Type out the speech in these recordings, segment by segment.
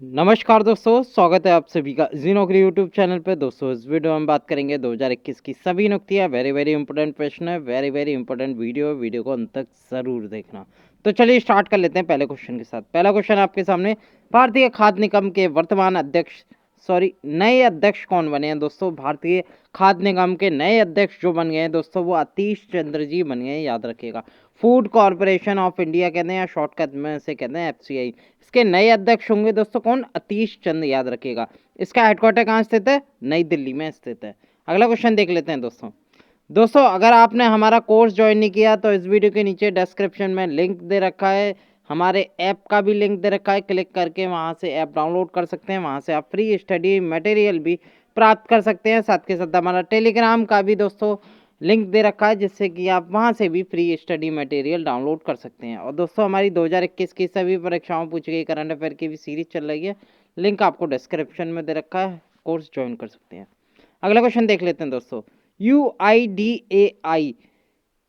नमस्कार दोस्तों, स्वागत है आप सभी का जी नौकरी यूट्यूब चैनल पे। दोस्तों इस वीडियो में हम बात करेंगे 2021 की सभी नुक्तियाँ। वेरी इंपॉर्टेंट प्रश्न है, वेरी इंपॉर्टेंट वीडियो को अंत तक ज़रूर देखना। तो चलिए स्टार्ट कर लेते हैं पहले क्वेश्चन के साथ। पहला क्वेश्चन आपके सामने, भारतीय खाद्य निगम के वर्तमान अध्यक्ष नए अध्यक्ष कौन बने हैं दोस्तों? भारतीय खाद्य निगम के नए अध्यक्ष जो बन गए हैं दोस्तों, वो आतिश चंद्र जी बन गए हैं, याद रखिएगा। फूड कॉर्पोरेशन ऑफ इंडिया कहते हैं या शॉर्टकट में से कहते हैं एफसीआई। इसके नए अध्यक्ष होंगे दोस्तों कौन? आतिश चंद्र, याद रखिएगा। इसका हेडक्वार्टर कहाँ स्थित है? नई दिल्ली में स्थित है। अगला क्वेश्चन देख लेते हैं दोस्तों अगर आपने हमारा कोर्स ज्वाइन नहीं किया तो इस वीडियो के नीचे डिस्क्रिप्शन में लिंक दे रखा है, हमारे ऐप का भी लिंक दे रखा है। क्लिक करके वहाँ से ऐप डाउनलोड कर सकते हैं, वहाँ से आप फ्री स्टडी मटेरियल भी प्राप्त कर सकते हैं। साथ के साथ हमारा टेलीग्राम का भी दोस्तों लिंक दे रखा है, जिससे कि आप वहाँ से भी फ्री स्टडी मटेरियल डाउनलोड कर सकते हैं। और दोस्तों हमारी 2021 की सभी परीक्षाओं पूछी गई करंट अफेयर की भी सीरीज चल रही है, लिंक आपको डिस्क्रिप्शन में दे रखा है, कोर्स ज्वाइन कर सकते हैं। अगला क्वेश्चन देख लेते हैं दोस्तों, UIDAI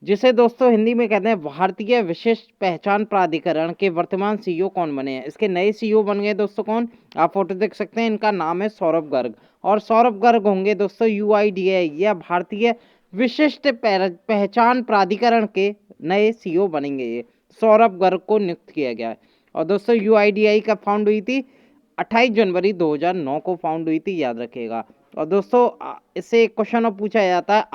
जिसे दोस्तों हिंदी में कहते हैं भारतीय विशिष्ट पहचान प्राधिकरण के वर्तमान सीईओ कौन बने हैं? इसके नए सीईओ बन गए दोस्तों कौन? आप फोटो देख सकते हैं, इनका नाम है सौरभ गर्ग। और सौरभ गर्ग होंगे दोस्तों UIDAI या भारतीय विशिष्ट पहचान प्राधिकरण के नए सीईओ बनेंगे। ये सौरभ गर्ग को नियुक्त किया गया है। और दोस्तों UIDAI कब फाउंड हुई थी? 28 जनवरी 2009 को फाउंड हुई थी, याद रखिएगा। और दोस्तों इससे एक क्वेश्चन और पूछा जाता है,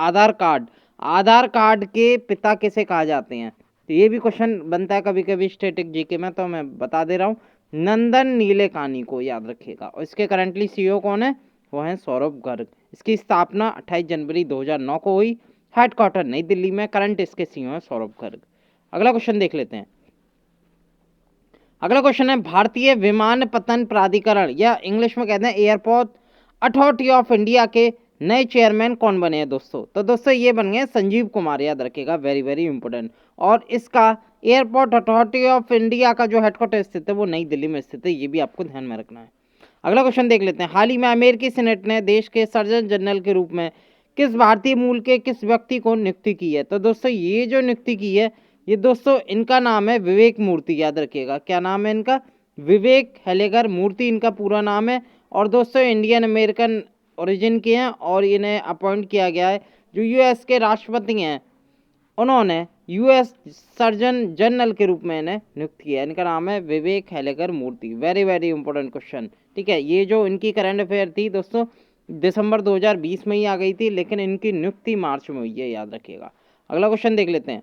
आधार कार्ड के पिता किसे कहा जाते हैं? तो ये भी क्वेश्चन बनता है कभी कभी स्टैटिक जीके में, तो मैं बता दे रहा हूँ, नंदन नीलेकानी को, याद रखिएगा। और इसके करंटली सीईओ कौन है? वो है सौरभ गर्ग। इसकी स्थापना 28 जनवरी 2009 को हुई, हेडक्वार्टर नई दिल्ली में। करंट इसके सीईओ है सौरभ गर्ग। अगला क्वेश्चन देख लेते हैं। अगला क्वेश्चन है, भारतीय विमानपत्तन प्राधिकरण या इंग्लिश में कहते हैं एयरपोर्ट अथॉरिटी ऑफ इंडिया के नए चेयरमैन कौन बने हैं दोस्तों? तो दोस्तों ये बन गए संजीव कुमार, याद रखिएगा, वेरी इंपॉर्टेंट। और इसका एयरपोर्ट अथॉरिटी ऑफ इंडिया का जो हेडक्वार्टर स्थित है वो नई दिल्ली में स्थित है, ये भी आपको ध्यान में रखना है। अगला क्वेश्चन देख लेते हैं, हाल ही में अमेरिकी सीनेट ने देश के सर्जन जनरल के रूप में किस भारतीय मूल के किस व्यक्ति को नियुक्ति की है? तो दोस्तों ये जो नियुक्ति की है, ये दोस्तों इनका नाम है विवेक मूर्ति, याद रखिएगा। क्या नाम है इनका? विवेक हेलेगर मूर्ति इनका पूरा नाम है। और दोस्तों इंडियन अमेरिकन ओरिजिन के हैं और इन्हें अपॉइंट किया गया है, जो यूएस के राष्ट्रपति हैं उन्होंने यूएस सर्जन जनरल के रूप में इन्हें नियुक्त किया। इनका नाम है विवेक हेलेगर मूर्ति। वेरी इंपॉर्टेंट क्वेश्चन, ठीक है। ये जो इनकी करंट अफेयर थी दोस्तों, दिसंबर 2020 में ही आ गई थी, लेकिन इनकी नियुक्ति मार्च में हुई है, याद रखिएगा। अगला क्वेश्चन देख लेते हैं,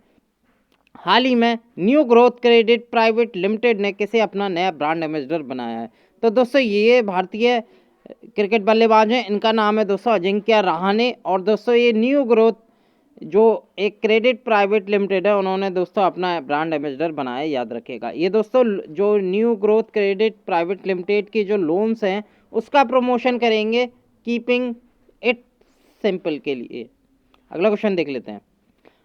हाल ही में new growth credit private limited ने किसे अपना नया ब्रांड एम्बेसडर बनाया है? तो दोस्तों ये भारतीय क्रिकेट बल्लेबाज हैं, इनका नाम है दोस्तों अजिंक्य रहाणे। और दोस्तों ये न्यू ग्रोथ जो एक क्रेडिट प्राइवेट लिमिटेड है, उन्होंने दोस्तों अपना ब्रांड एम्बेसडर बनाया, याद रखिएगा। ये दोस्तों जो new growth credit private limited के जो लोन्स हैं उसका प्रमोशन करेंगे, कीपिंग इट सिंपल के लिए। अगला क्वेश्चन देख लेते हैं।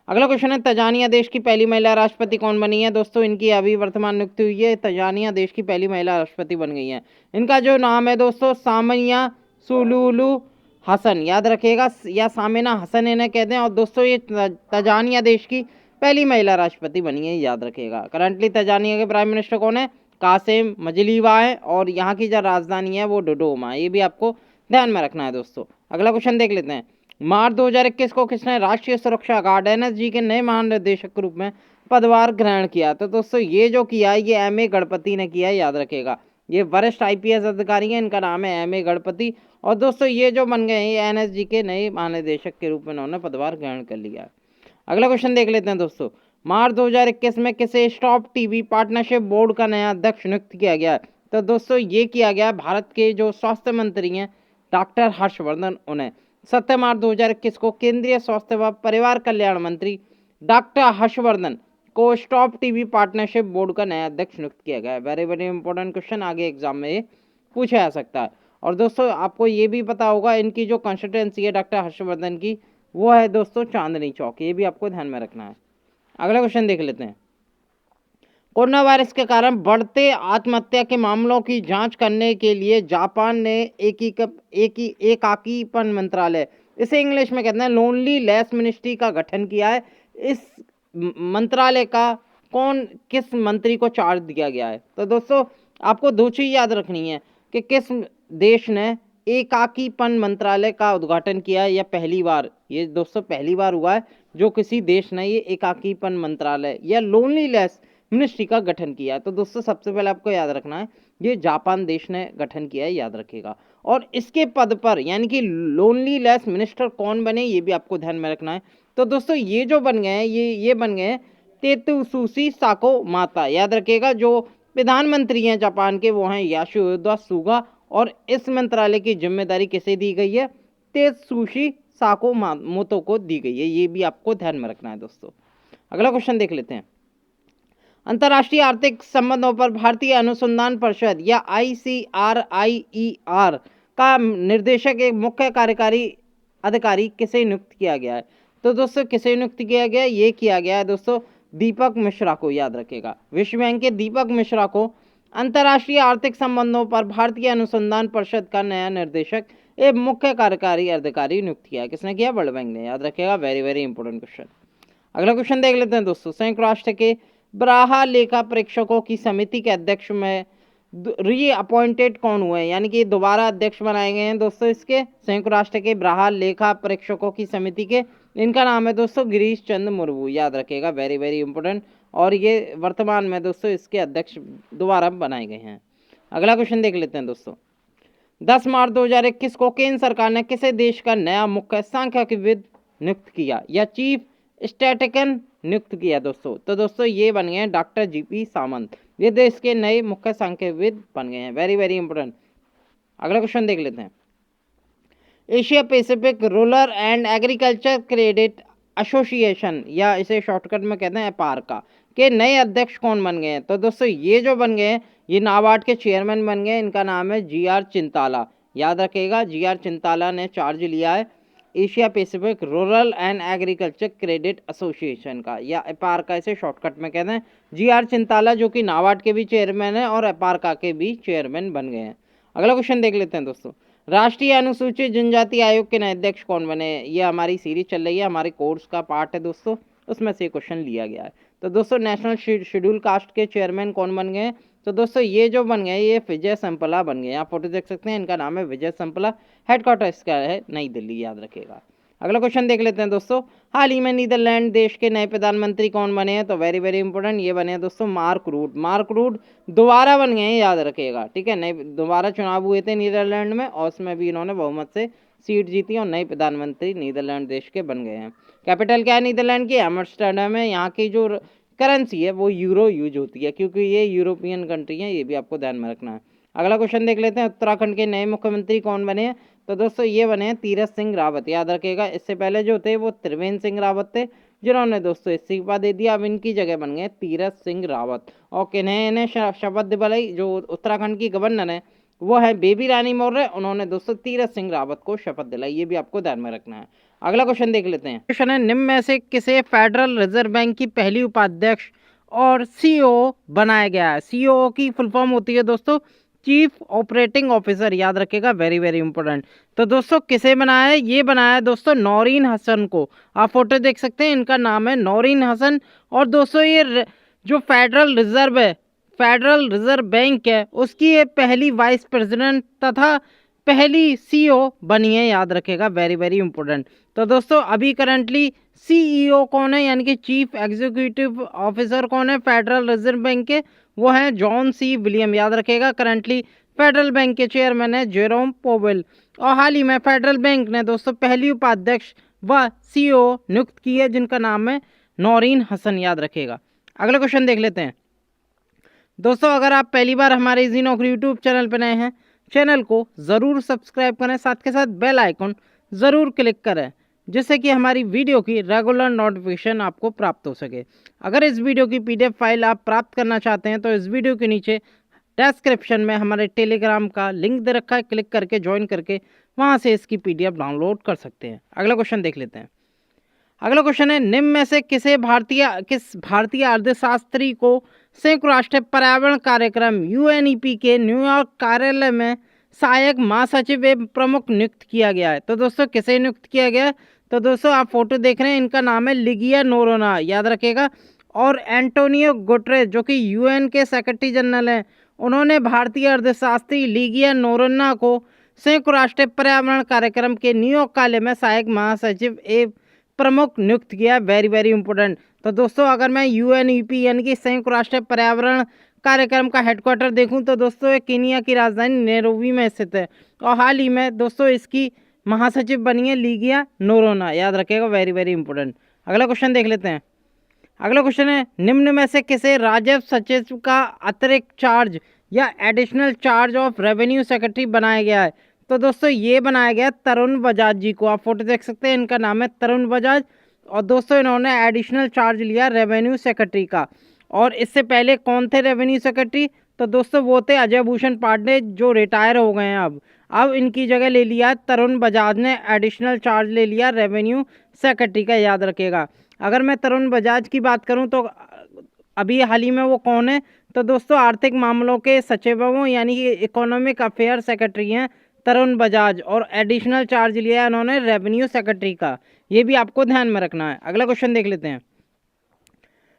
अगला क्वेश्चन है, तंजानिया देश की पहली महिला राष्ट्रपति कौन बनी है? दोस्तों इनकी अभी वर्तमान नियुक्ति हुई है, तंजानिया देश की पहली महिला राष्ट्रपति बन गई है। इनका जो नाम है दोस्तों सामिया सुलूलू हसन, याद रखिएगा, या सामिना हसन इन्हें कहते हैं। और दोस्तों ये तंजानिया देश की पहली महिला राष्ट्रपति बनी है, याद रखिएगा। करंटली तंजानिया के प्राइम मिनिस्टर कौन है? कासिम मजलीवा है। और यहाँ की जो राजधानी है वो डोडोमा, ये भी आपको ध्यान में रखना है दोस्तों। अगला क्वेश्चन देख लेते हैं, मार्च 2021 को किसने राष्ट्रीय सुरक्षा गार्ड NSG के नए महानिदेशक के रूप में पदभार ग्रहण किया? तो दोस्तों ये जो किया है ये MA गणपति ने किया है, याद रखिएगा। ये वरिष्ठ IPS अधिकारी हैं, इनका नाम है MA गणपति। और दोस्तों ये जो बन गए हैं ये NSG के नए महानिदेशक के रूप में उन्होंने पदभार ग्रहण कर लिया है। अगला क्वेश्चन देख लेते हैं दोस्तों, मार्च 2021 में किसे स्टॉप टीबी पार्टनरशिप बोर्ड का नया अध्यक्ष नियुक्त किया गया है? तो दोस्तों ये किया गया भारत के जो स्वास्थ्य मंत्री हैं डॉक्टर हर्षवर्धन, उन्हें 7 मार्च 2021 को केंद्रीय स्वास्थ्य व परिवार कल्याण मंत्री डॉक्टर हर्षवर्धन को स्टॉप टीबी पार्टनरशिप बोर्ड का नया अध्यक्ष नियुक्त किया गया है। वेरी इंपॉर्टेंट क्वेश्चन, आगे एग्जाम में ये पूछा जा सकता है। और दोस्तों आपको ये भी पता होगा इनकी जो कंस्टिट्यूंसी है डॉक्टर हर्षवर्धन की, वो है दोस्तों चांदनी चौक, ये भी आपको ध्यान में रखना है। अगला क्वेश्चन देख लेते हैं, कोरोना वायरस के कारण बढ़ते आत्महत्या के मामलों की जांच करने के लिए जापान ने एकाकीपन मंत्रालय, इसे इंग्लिश में कहते हैं लोनली लेस मिनिस्ट्री का गठन किया है। इस मंत्रालय का किस मंत्री को चार्ज दिया गया है? तो दोस्तों आपको दो चीज याद रखनी है, कि किस देश ने एकाकीपन मंत्रालय का उद्घाटन किया है, या पहली बार, ये दोस्तों पहली बार हुआ है जो किसी देश ने ये एकाकीपन मंत्रालय या लोनलीनेस मिनिस्ट्री का गठन किया है। तो दोस्तों सबसे पहले आपको याद रखना है ये जापान देश ने गठन किया है, याद रखिएगा। और इसके पद पर यानी कि लोनलीनेस मिनिस्टर कौन बने ये भी आपको ध्यान में रखना है। तो दोस्तों ये जो बन गए हैं ये बन गए हैं तेत्सुशी साको माता, याद रखिएगा। जो प्रधानमंत्री हैं जापान के वो हैं यासुहिदो सुगा, और इस मंत्रालय की जिम्मेदारी किसे दी गई है? तेत्सुशी साको मोतो को दी गई है, ये भी आपको ध्यान में रखना है दोस्तों। अगला क्वेश्चन देख लेते हैं। अंतर्राष्ट्रीय आर्थिक संबंधों पर भारतीय अनुसंधान परिषद या ICRIER का निर्देशक एक मुख्य कार्यकारी अधिकारी किसे नियुक्त किया गया है? तो दोस्तों किसे नियुक्त किया गया है? ये किया गया है दोस्तों दीपक मिश्रा को, याद रखेगा। विश्व बैंक के दीपक मिश्रा को अंतर्राष्ट्रीय आर्थिक संबंधों पर भारतीय अनुसंधान परिषद का नया निर्देशक एक मुख्य कार्यकारी अधिकारी नियुक्त किया है। किसने किया? वर्ल्ड बैंक ने, याद रखेगा। Very very important question. अगला क्वेश्चन देख लेते हैं दोस्तों। संयुक्त राष्ट्र के ब्राहा लेखा परीक्षकों की समिति के अध्यक्ष में री अपॉइंटेड कौन हुए हैं, यानी कि दोबारा अध्यक्ष बनाए गए हैं दोस्तों इसके संयुक्त राष्ट्र के ब्राहा लेखा परीक्षकों की समिति के। इनका नाम है दोस्तों गिरीश चंद्र मुर्मू, याद रखेगा। Very very important. और ये वर्तमान में दोस्तों इसके अध्यक्ष दोबारा बनाए गए हैं। अगला क्वेश्चन देख लेते हैं दोस्तों। 10 मार्च 2021 को केंद्र सरकार ने किसी देश का नया मुख्य सांख्यिकीविद नियुक्त किया या चीफ स्टैटिकन नियुक्त किया दोस्तों? तो दोस्तों ये बन गए हैं डॉक्टर GP सामंत, ये देश के नए मुख्य सांख्यिकीविद बन गए हैं। Very very important. अगला क्वेश्चन देख लेते हैं। Asia Pacific rural and agriculture credit association, या इसे शॉर्टकट में कहते हैं एपार्का, के नए अध्यक्ष कौन बन गए हैं? तो दोस्तों ये जो बन गए हैं ये नाबार्ड के चेयरमैन बन गए। इनका नाम है GR चिंताला, याद रखेगा। GR चिंताला ने चार्ज लिया है Asia Pacific rural and agriculture credit association का, या एपार्का इसे शॉर्टकट में कहते हैं। GR चिंताला जो कि नाबार्ड के भी चेयरमैन है और एपार्का के भी चेयरमैन बन गए हैं। अगला क्वेश्चन देख लेते हैं दोस्तों। राष्ट्रीय अनुसूचित जनजाति आयोग के नए अध्यक्ष कौन बने? ये हमारी सीरीज चल रही है, हमारे कोर्स का पार्ट है दोस्तों, उसमें से क्वेश्चन लिया गया है। तो दोस्तों नेशनल शेड्यूल कास्ट के चेयरमैन कौन बन गए? तो दोस्तों ये जो बन गए ये विजय संपला बन गए। आप फोटो देख सकते हैं, इनका नाम है विजय संपला, हेडक्वार्टर इसका है नई दिल्ली, याद रखेगा। अगला क्वेश्चन देख लेते हैं दोस्तों। हाल ही में नीदरलैंड देश के नए प्रधानमंत्री कौन बने हैं? तो वेरी वेरी इंपॉर्टेंट, ये बने हैं दोस्तों मार्क रूट। मार्क रूट दोबारा बन गए हैं, याद रखेगा, ठीक है। नए दोबारा चुनाव हुए थे नीदरलैंड में और उसमें भी इन्होंने बहुमत से सीट जीती और नए प्रधानमंत्री नीदरलैंड देश के बन गए हैं। कैपिटल क्या है नीदरलैंड की? एम्स्टर्डम है। यहाँ की जो करेंसी है वो यूरो यूज होती है क्योंकि ये यूरोपियन कंट्री है, ये भी आपको ध्यान में रखना है। अगला क्वेश्चन देख लेते हैं। उत्तराखंड के नए मुख्यमंत्री कौन बने हैं? तो दोस्तों ये बने हैं तीरथ सिंह रावत, याद रखेगा। इससे पहले जो थे वो त्रिवेंद्र सिंह रावत थे जिन्होंने दोस्तों इस्तीफा दे दिया। अब इनकी जगह बन गए तीरथ सिंह रावत। और किन्हें इन्हें शपथ दिलाई? जो उत्तराखंड की गवर्नर है वो है बेबी रानी मौर्य, उन्होंने दोस्तों तीरथ सिंह रावत को शपथ दिलाई, ये भी आपको ध्यान में रखना है। अगला क्वेश्चन देख लेते हैं। क्वेश्चन है निम्न में से किसे फेडरल रिजर्व बैंक की पहली उपाध्यक्ष और CEO बनाया गया है? CEO की फुल फॉर्म होती है दोस्तों चीफ ऑपरेटिंग ऑफिसर, याद रखेगा। Very very important. तो दोस्तों किसे बनाया है? ये बनाया है दोस्तों नौरीन हसन को। आप फोटो देख सकते हैं, इनका नाम है नौरीन हसन। और दोस्तों ये जो फेडरल रिजर्व बैंक है उसकी ये पहली वाइस प्रेसिडेंट तथा पहली CEO बनी है, याद रखेगा। Very very important. तो दोस्तों अभी करंटली CEO कौन है, यानी कि चीफ एग्जीक्यूटिव ऑफिसर कौन है फेडरल रिजर्व बैंक के? वो है जॉन C विलियम, याद रखेगा। करंटली फेडरल बैंक के चेयरमैन है जेरोम पोवेल। और हाल ही में फेडरल बैंक ने दोस्तों पहली उपाध्यक्ष व CEO नियुक्त की है जिनका नाम है नौरीन हसन, याद रखेगा। अगला क्वेश्चन देख लेते हैं दोस्तों। अगर आप पहली बार हमारे इजी नौकरी यूट्यूब चैनल पर नए हैं, चैनल को ज़रूर सब्सक्राइब करें, साथ के साथ बेल आइकन ज़रूर क्लिक करें जिससे कि हमारी वीडियो की रेगुलर नोटिफिकेशन आपको प्राप्त हो सके। अगर इस वीडियो की PDF फाइल आप प्राप्त करना चाहते हैं तो इस वीडियो के नीचे डिस्क्रिप्शन में हमारे टेलीग्राम का लिंक दे रखा है, क्लिक करके ज्वाइन करके वहाँ से इसकी PDF डाउनलोड कर सकते हैं। अगला क्वेश्चन देख लेते हैं। अगला क्वेश्चन है निम्न में से किस भारतीय अर्थशास्त्री को संयुक्त राष्ट्र पर्यावरण कार्यक्रम UNEP के न्यूयॉर्क कार्यालय में सहायक महासचिव एवं प्रमुख नियुक्त किया गया है? तो दोस्तों किसे नियुक्त किया गया है? तो दोस्तों आप फोटो देख रहे हैं, इनका नाम है लिगिया नोरोना, याद रखेगा। और एंटोनियो गुटरेस जो कि UN के सेक्रेटरी जनरल हैं उन्होंने भारतीय अर्थशास्त्री लीगिया नोरोन्ना को संयुक्त राष्ट्र पर्यावरण कार्यक्रम के न्यूयॉर्क कार्यालय में सहायक महासचिव एवं प्रमुख नियुक्त किया। Very very important. तो दोस्तों अगर मैं यूएनईपी यानी कि संयुक्त राष्ट्र पर्यावरण कार्यक्रम का हेडक्वार्टर देखूं तो दोस्तों ये केनिया की राजधानी नैरोबी में स्थित है और हाल ही में दोस्तों इसकी महासचिव बनी है लीगिया नोरोन्ना, याद रखिएगा, वेरी वेरी इंपॉर्टेंट। अगला क्वेश्चन देख लेते हैं। अगला क्वेश्चन है, निम्न में से किसे राजस्व सचिव का अतिरिक्त चार्ज या additional charge of revenue secretary बनाया गया है? तो दोस्तों ये बनाया गया तरुण बजाज जी को। आप फोटो देख सकते हैं, इनका नाम है तरुण बजाज और दोस्तों इन्होंने एडिशनल चार्ज लिया रेवेन्यू सेक्रेटरी का। और इससे पहले कौन थे रेवेन्यू सेक्रेटरी? तो दोस्तों वो थे अजय भूषण पांडे जो रिटायर हो गए हैं अब इनकी जगह ले लिया तरुण बजाज ने एडिशनल चार्ज ले लिया रेवेन्यू सेक्रेटरी का, याद रखिएगा। अगर मैं तरुण बजाज की बात करूं तो अभी हाल ही में वो कौन है? तो दोस्तों आर्थिक मामलों के सचिव यानी कि इकोनॉमिक अफेयर सेक्रेटरी हैं तरुण बजाज और एडिशनल चार्ज लिया है उन्होंने रेवेन्यू सेक्रेटरी का। ये भी आपको ध्यान में रखना है। अगला क्वेश्चन देख लेते हैं।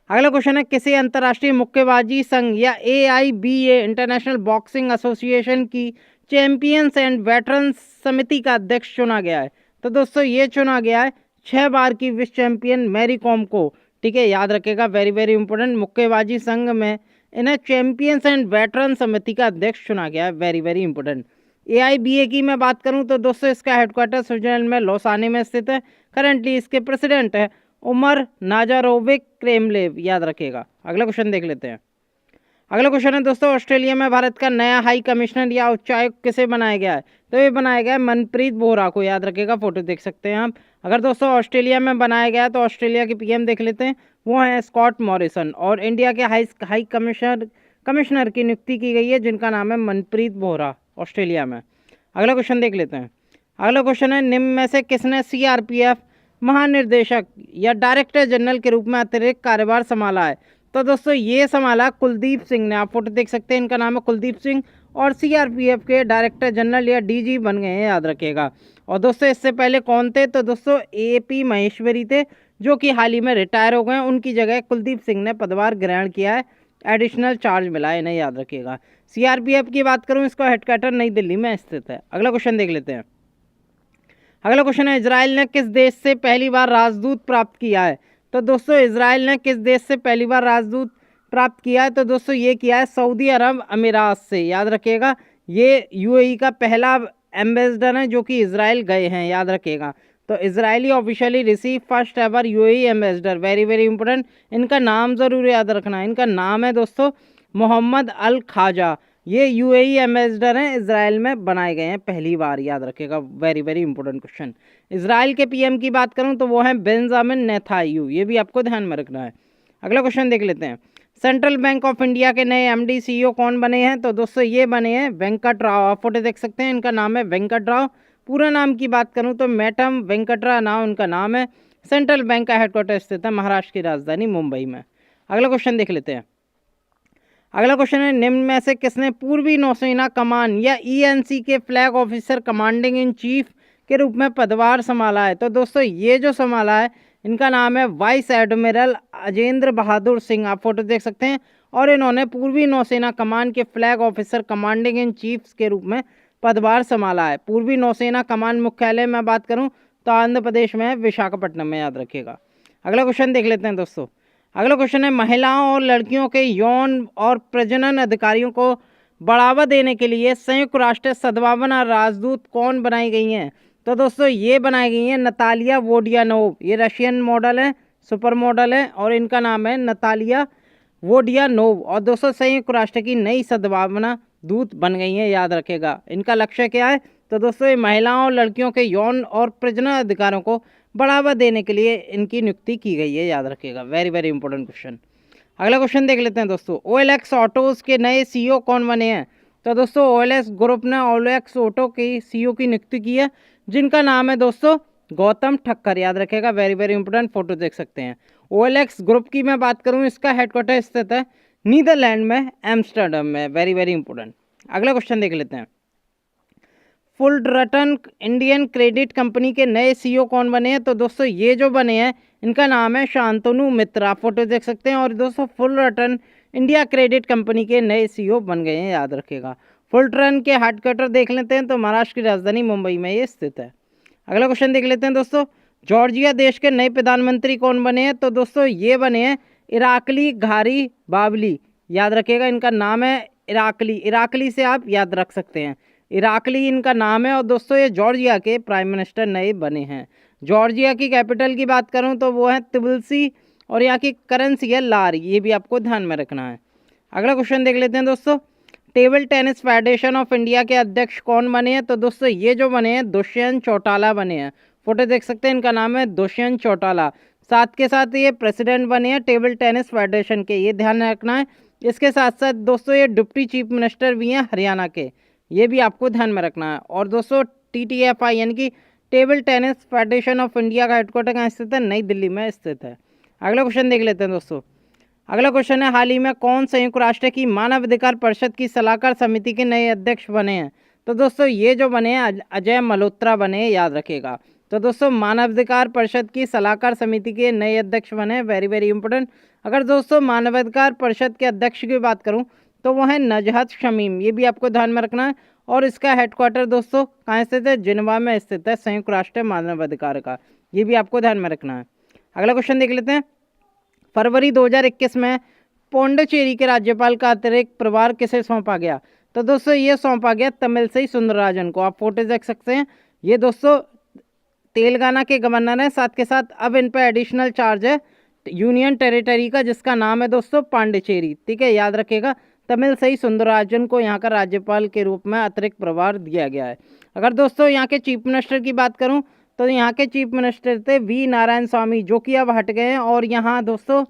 अगला क्वेश्चन है, किसी अंतर्राष्ट्रीय मुक्केबाजी संघ या AIBA इंटरनेशनल बॉक्सिंग एसोसिएशन की चैंपियंस एंड वेटरन्स समिति का अध्यक्ष चुना गया है? तो दोस्तों ये चुना गया है 6 बार की विश्व चैंपियन मैरी कॉम को। ठीक है, याद रखेगा, वेरी वेरी इंपॉर्टेंट। मुक्केबाजी संघ में इन्हें चैंपियंस एंड वेटरन समिति का अध्यक्ष चुना गया है, वेरी वेरी इंपॉर्टेंट। AIBA की मैं बात करूं तो दोस्तों इसका हेडक्वार्टर स्विट्जरलैंड में लौसाने में स्थित है। करंटली इसके प्रेसिडेंट है उमर नाजारोविक क्रेमलेव, याद रखिएगा। अगला क्वेश्चन देख लेते हैं। अगला क्वेश्चन है दोस्तों, ऑस्ट्रेलिया में भारत का नया हाई कमिश्नर या उच्चायुक्त किसे बनाया गया है? तो ये बनाया गया है मनप्रीत बोहरा को, याद रखिएगा, फोटो देख सकते हैं आप। अगर दोस्तों ऑस्ट्रेलिया में बनाया गया है तो ऑस्ट्रेलिया के PM देख लेते हैं, वो हैं स्कॉट मॉरिसन। और इंडिया के हाई कमिश्नर की नियुक्ति की गई है जिनका नाम है मनप्रीत बोहरा, ऑस्ट्रेलिया में। अगला क्वेश्चन देख लेते हैं। अगला क्वेश्चन है, निम्न में से किसने CRPF महानिर्देशक या डायरेक्टर जनरल के रूप में अतिरिक्त कार्यभार संभाला है? तो दोस्तों ये संभाला कुलदीप सिंह ने। आप फोटो देख सकते हैं, इनका नाम है कुलदीप सिंह और CRPF के डायरेक्टर जनरल या DG बन गए हैं, याद रखिएगा। और दोस्तों इससे पहले कौन थे? तो दोस्तों AP महेश्वरी थे जो कि हाल ही में रिटायर हो गए हैं। उनकी जगह कुलदीप सिंह ने पदभार ग्रहण किया है, एडिशनल चार्ज मिला है इन्हें, याद रखिएगा। CRPF की बात करूँ, इसका हेडक्वार्टर नई दिल्ली में स्थित है। अगला क्वेश्चन देख लेते हैं। अगला क्वेश्चन है, इजराइल ने किस देश से पहली बार राजदूत प्राप्त किया है? तो दोस्तों इजराइल ने किस देश से पहली बार राजदूत प्राप्त किया है? तो दोस्तों ये किया है सऊदी अरब अमीरात से, याद रखिएगा। ये UAE का पहला एम्बेसडर है जो कि इजराइल गए हैं, याद रखिएगा। तो Israeli officially receive first ever UAE ambassador, very very important. इनका नाम जरूर याद रखना है, इनका नाम है दोस्तों मोहम्मद अल खाजा। ये UAE एम्बेसडर हैं, इजराइल में बनाए गए हैं पहली बार, याद रखिएगा, very very important question. Israel के PM की बात करूं तो वो हैं बेंजामिन नेथान्याहू, ये भी आपको ध्यान में रखना है। अगला क्वेश्चन देख लेते हैं। सेंट्रल बैंक ऑफ इंडिया के नए MD CEO कौन बने हैं? तो दोस्तों ये बने हैं वेंकट राव। आप फोटो देख सकते हैं, इनका नाम है वेंकट राव। पूरा नाम की बात करूं तो मैडम वेंकटरा नाव उनका नाम है। सेंट्रल बैंक का हेडक्वार्टर स्थित है महाराष्ट्र की राजधानी मुंबई में। अगला क्वेश्चन देख लेते हैं। अगला क्वेश्चन है, निम्न में से किसने पूर्वी नौसेना कमान या ENC के flag officer commanding in chief के रूप में पदभार संभाला है? तो दोस्तों ये जो संभाला है इनका नाम है वाइस एडमिरल अजेंद्र बहादुर सिंह। आप फोटो देख सकते हैं, और इन्होंने पूर्वी नौसेना कमान के flag officer commanding in chiefs के रूप में पदभार संभाला है। पूर्वी नौसेना कमान मुख्यालय में बात करूं तो आंध्र प्रदेश में है, विशाखापट्टनम में, याद रखिएगा। अगला क्वेश्चन देख लेते हैं दोस्तों। अगला क्वेश्चन है, महिलाओं और लड़कियों के यौन और प्रजनन अधिकारियों को बढ़ावा देने के लिए संयुक्त राष्ट्र सद्भावना राजदूत कौन बनाई गई हैं? तो दोस्तों ये बनाई गई हैं नतालिया वोडियानोव। ये रशियन मॉडल है, सुपर मॉडल है, और इनका नाम है नतालिया वोडियानोव। और दोस्तों संयुक्त राष्ट्र की नई सद्भावना दूत बन गई हैं, याद रखेगा। इनका लक्ष्य क्या है? तो दोस्तों ये महिलाओं और लड़कियों के यौन और प्रजनन अधिकारों को बढ़ावा देने के लिए इनकी नियुक्ति की गई है, याद रखिएगा, वेरी वेरी इंपॉर्टेंट क्वेश्चन। अगला क्वेश्चन देख लेते हैं दोस्तों। OLX ऑटोज के नए CEO कौन बने हैं? तो दोस्तों OLX ग्रुप ने OLX ऑटो के CEO की नियुक्ति की है जिनका नाम है दोस्तों गौतम ठक्कर, याद रखिएगा, वेरी वेरी इंपॉर्टेंट। फोटो देख सकते हैं। OLX ग्रुप की मैं बात करूं, इसका हेडक्वार्टर स्थित है नीदरलैंड में, एम्स्टर्डम में, वेरी वेरी इंपॉर्टेंट। अगला क्वेश्चन देख लेते हैं। फुलरटन इंडियन क्रेडिट कंपनी के नए CEO कौन बने हैं? तो दोस्तों ये जो बने हैं इनका नाम है शांतनु मित्रा। फोटो देख सकते हैं। और दोस्तों फुलरटन इंडिया क्रेडिट कंपनी के नए सीईओ बन गए हैं, याद रखिएगा। फुलटन के हेडक्वार्टर देख लेते हैं तो महाराष्ट्र की राजधानी मुंबई में ये स्थित है। अगला क्वेश्चन देख लेते हैं दोस्तों, जॉर्जिया देश के नए प्रधानमंत्री कौन बने हैं? तो दोस्तों ये बने हैं इराकली घारी बावली, याद रखिएगा। इनका नाम है इराकली, इराकली से आप याद रख सकते हैं, इराकली इनका नाम है। और दोस्तों ये जॉर्जिया के प्राइम मिनिस्टर नए बने हैं। जॉर्जिया की कैपिटल की बात करूं तो वो है त्बिलिसी और यहाँ की करेंसी है लार, ये भी आपको ध्यान में रखना है। अगला क्वेश्चन देख लेते हैं दोस्तों, table tennis federation of India के अध्यक्ष कौन बने हैं? तो दोस्तों ये जो बने हैं दुष्यंत चौटाला बने हैं, फोटो देख सकते हैं, इनका नाम है दुष्यंत चौटाला। साथ के साथ ये प्रेसिडेंट बने हैं टेबल टेनिस फेडरेशन के, ये ध्यान रखना है। इसके साथ साथ दोस्तों ये डिप्टी चीफ मिनिस्टर भी हैं हरियाणा के, ये भी आपको ध्यान में रखना है। और दोस्तों TTFI यानी कि table tennis federation of India का हेडक्वार्टर कहाँ स्थित है? नई दिल्ली में स्थित है। अगला क्वेश्चन देख लेते हैं दोस्तों, अगला क्वेश्चन है, हाल ही में कौन संयुक्त राष्ट्र की मानवाधिकार परिषद की सलाहकार समिति के नए अध्यक्ष बने हैं? तो दोस्तों ये जो बने हैं अजय मल्होत्रा बने हैं, याद रखिएगा। तो दोस्तों मानवाधिकार परिषद की सलाहकार समिति के नए अध्यक्ष बने हैं, वेरी वेरी इंपॉर्टेंट। अगर दोस्तों मानवाधिकार परिषद के अध्यक्ष की बात करूं तो वो है नजहत शमीम, ये भी आपको ध्यान में रखना है। और इसका हेडक्वार्टर दोस्तों कहाँ स्थित है? जिनेवा में स्थित है, संयुक्त राष्ट्र मानवाधिकार का, ये भी आपको ध्यान में रखना है। अगला क्वेश्चन देख लेते हैं, फरवरी 2021 में पौंडीचेरी के राज्यपाल का अतिरिक्त प्रभार किसे सौंपा गया? तो दोस्तों ये सौंपा गया तमिलसाई सुंदरराजन को, आप फोटो देख सकते हैं। ये दोस्तों तेलंगाना के गवर्नर हैं, साथ के साथ अब इन पर एडिशनल चार्ज है यूनियन टेरिटरी का, जिसका नाम है दोस्तों पांडिचेरी, ठीक है, याद रखिएगा। तमिलसाई सुंदरराजन को यहाँ का राज्यपाल के रूप में अतिरिक्त प्रभार दिया गया है। अगर दोस्तों यहाँ के चीफ मिनिस्टर की बात करूँ तो यहाँ के चीफ मिनिस्टर थे वी नारायण स्वामी, जो कि अब हट गए हैं। और यहाँ दोस्तों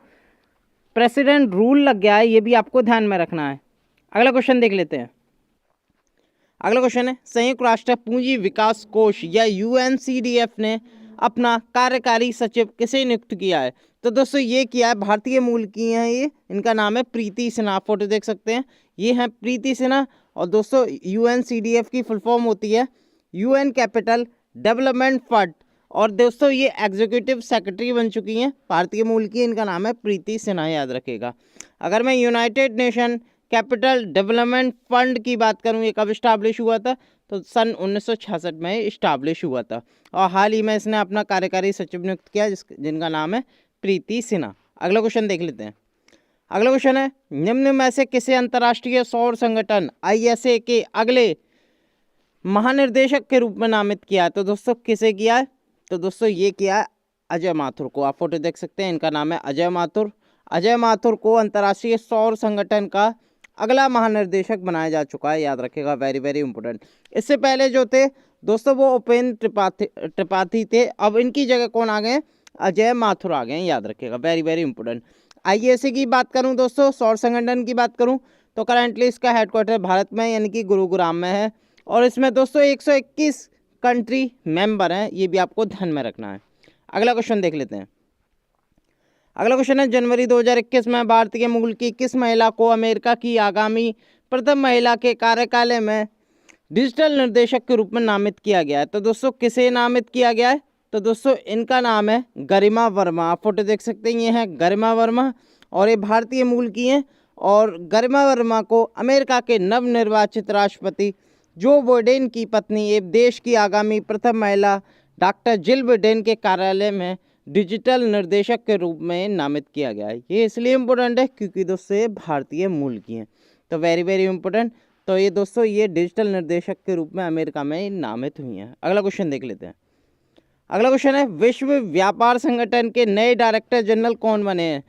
प्रेसिडेंट रूल लग गया है, ये भी आपको ध्यान में रखना है। अगला क्वेश्चन देख लेते हैं, अगला क्वेश्चन है, संयुक्त राष्ट्र पूंजी विकास कोष या UNCDF ने अपना कार्यकारी सचिव किसे नियुक्त किया है? तो दोस्तों ये किया है भारतीय मूल की हैं, ये इनका नाम है प्रीति सिन्हा, फोटो देख सकते हैं, ये हैं प्रीति सिन्हा। और दोस्तों UNCDF की फुल फॉर्म होती है UN कैपिटल डेवलपमेंट फंड। और दोस्तों ये एग्जीक्यूटिव सेक्रेटरी बन चुकी हैं, भारतीय मूल की, इनका नाम है प्रीति सिन्हा, याद रखिएगा। अगर मैं United nation capital development fund की बात करूं, ये कब इस्टाब्लिश हुआ था? तो सन 1966 में इस्टाब्लिश हुआ था। और हाल ही में इसने अपना कार्यकारी सचिव नियुक्त किया, जिनका नाम है प्रीति सिन्हा। अगला क्वेश्चन देख लेते हैं, अगला क्वेश्चन है, निम्न में से किसे अंतर्राष्ट्रीय सौर संगठन ISA के अगले महानिर्देशक के रूप में नामित किया है? तो दोस्तों किसे किया है? तो दोस्तों ये किया है अजय माथुर को, आप फोटो देख सकते हैं, इनका नाम है अजय माथुर। अजय माथुर को अंतर्राष्ट्रीय सौर संगठन का अगला महानिर्देशक बनाया जा चुका है, याद रखिएगा, वेरी वेरी इंपॉर्टेंट। इससे पहले जो थे दोस्तों वो उपेंद्र त्रिपाठी थे, अब इनकी जगह कौन आ गए? अजय माथुर आ गए हैं, याद रखिएगा, वेरी वेरी इंपॉर्टेंट। ISA की बात करूं दोस्तों, सौर संगठन की बात करूं तो करंटली इसका हेडक्वार्टर भारत में यानी कि गुरुग्राम में है। और इसमें दोस्तों 121 कंट्री मेंबर हैं, ये भी आपको ध्यान में रखना है। अगला क्वेश्चन देख लेते हैं, अगला क्वेश्चन है, जनवरी 2021 में भारतीय मूल की किस महिला को अमेरिका की आगामी प्रथम महिला के कार्यकालय में डिजिटल निर्देशक के रूप में नामित किया गया है? तो दोस्तों किसे नामित किया गया है? तो दोस्तों इनका नाम है गरिमा वर्मा, आप फोटो देख सकते हैं, ये है गरिमा वर्मा और ये भारतीय मूल की हैं। और गरिमा वर्मा को अमेरिका के नवनिर्वाचित राष्ट्रपति जो बाइडेन की पत्नी एवं देश की आगामी प्रथम महिला डॉक्टर जिल बाइडेन के कार्यालय में डिजिटल निर्देशक के रूप में नामित किया गया है। ये इसलिए इम्पोर्टेंट है क्योंकि दोस्तों ये भारतीय मूल की हैं, तो वेरी वेरी इंपॉर्टेंट। तो ये दोस्तों ये डिजिटल निर्देशक के रूप में अमेरिका में नामित हुई हैं। अगला क्वेश्चन देख लेते हैं, अगला क्वेश्चन है, विश्व व्यापार संगठन के नए डायरेक्टर जनरल कौन बने हैं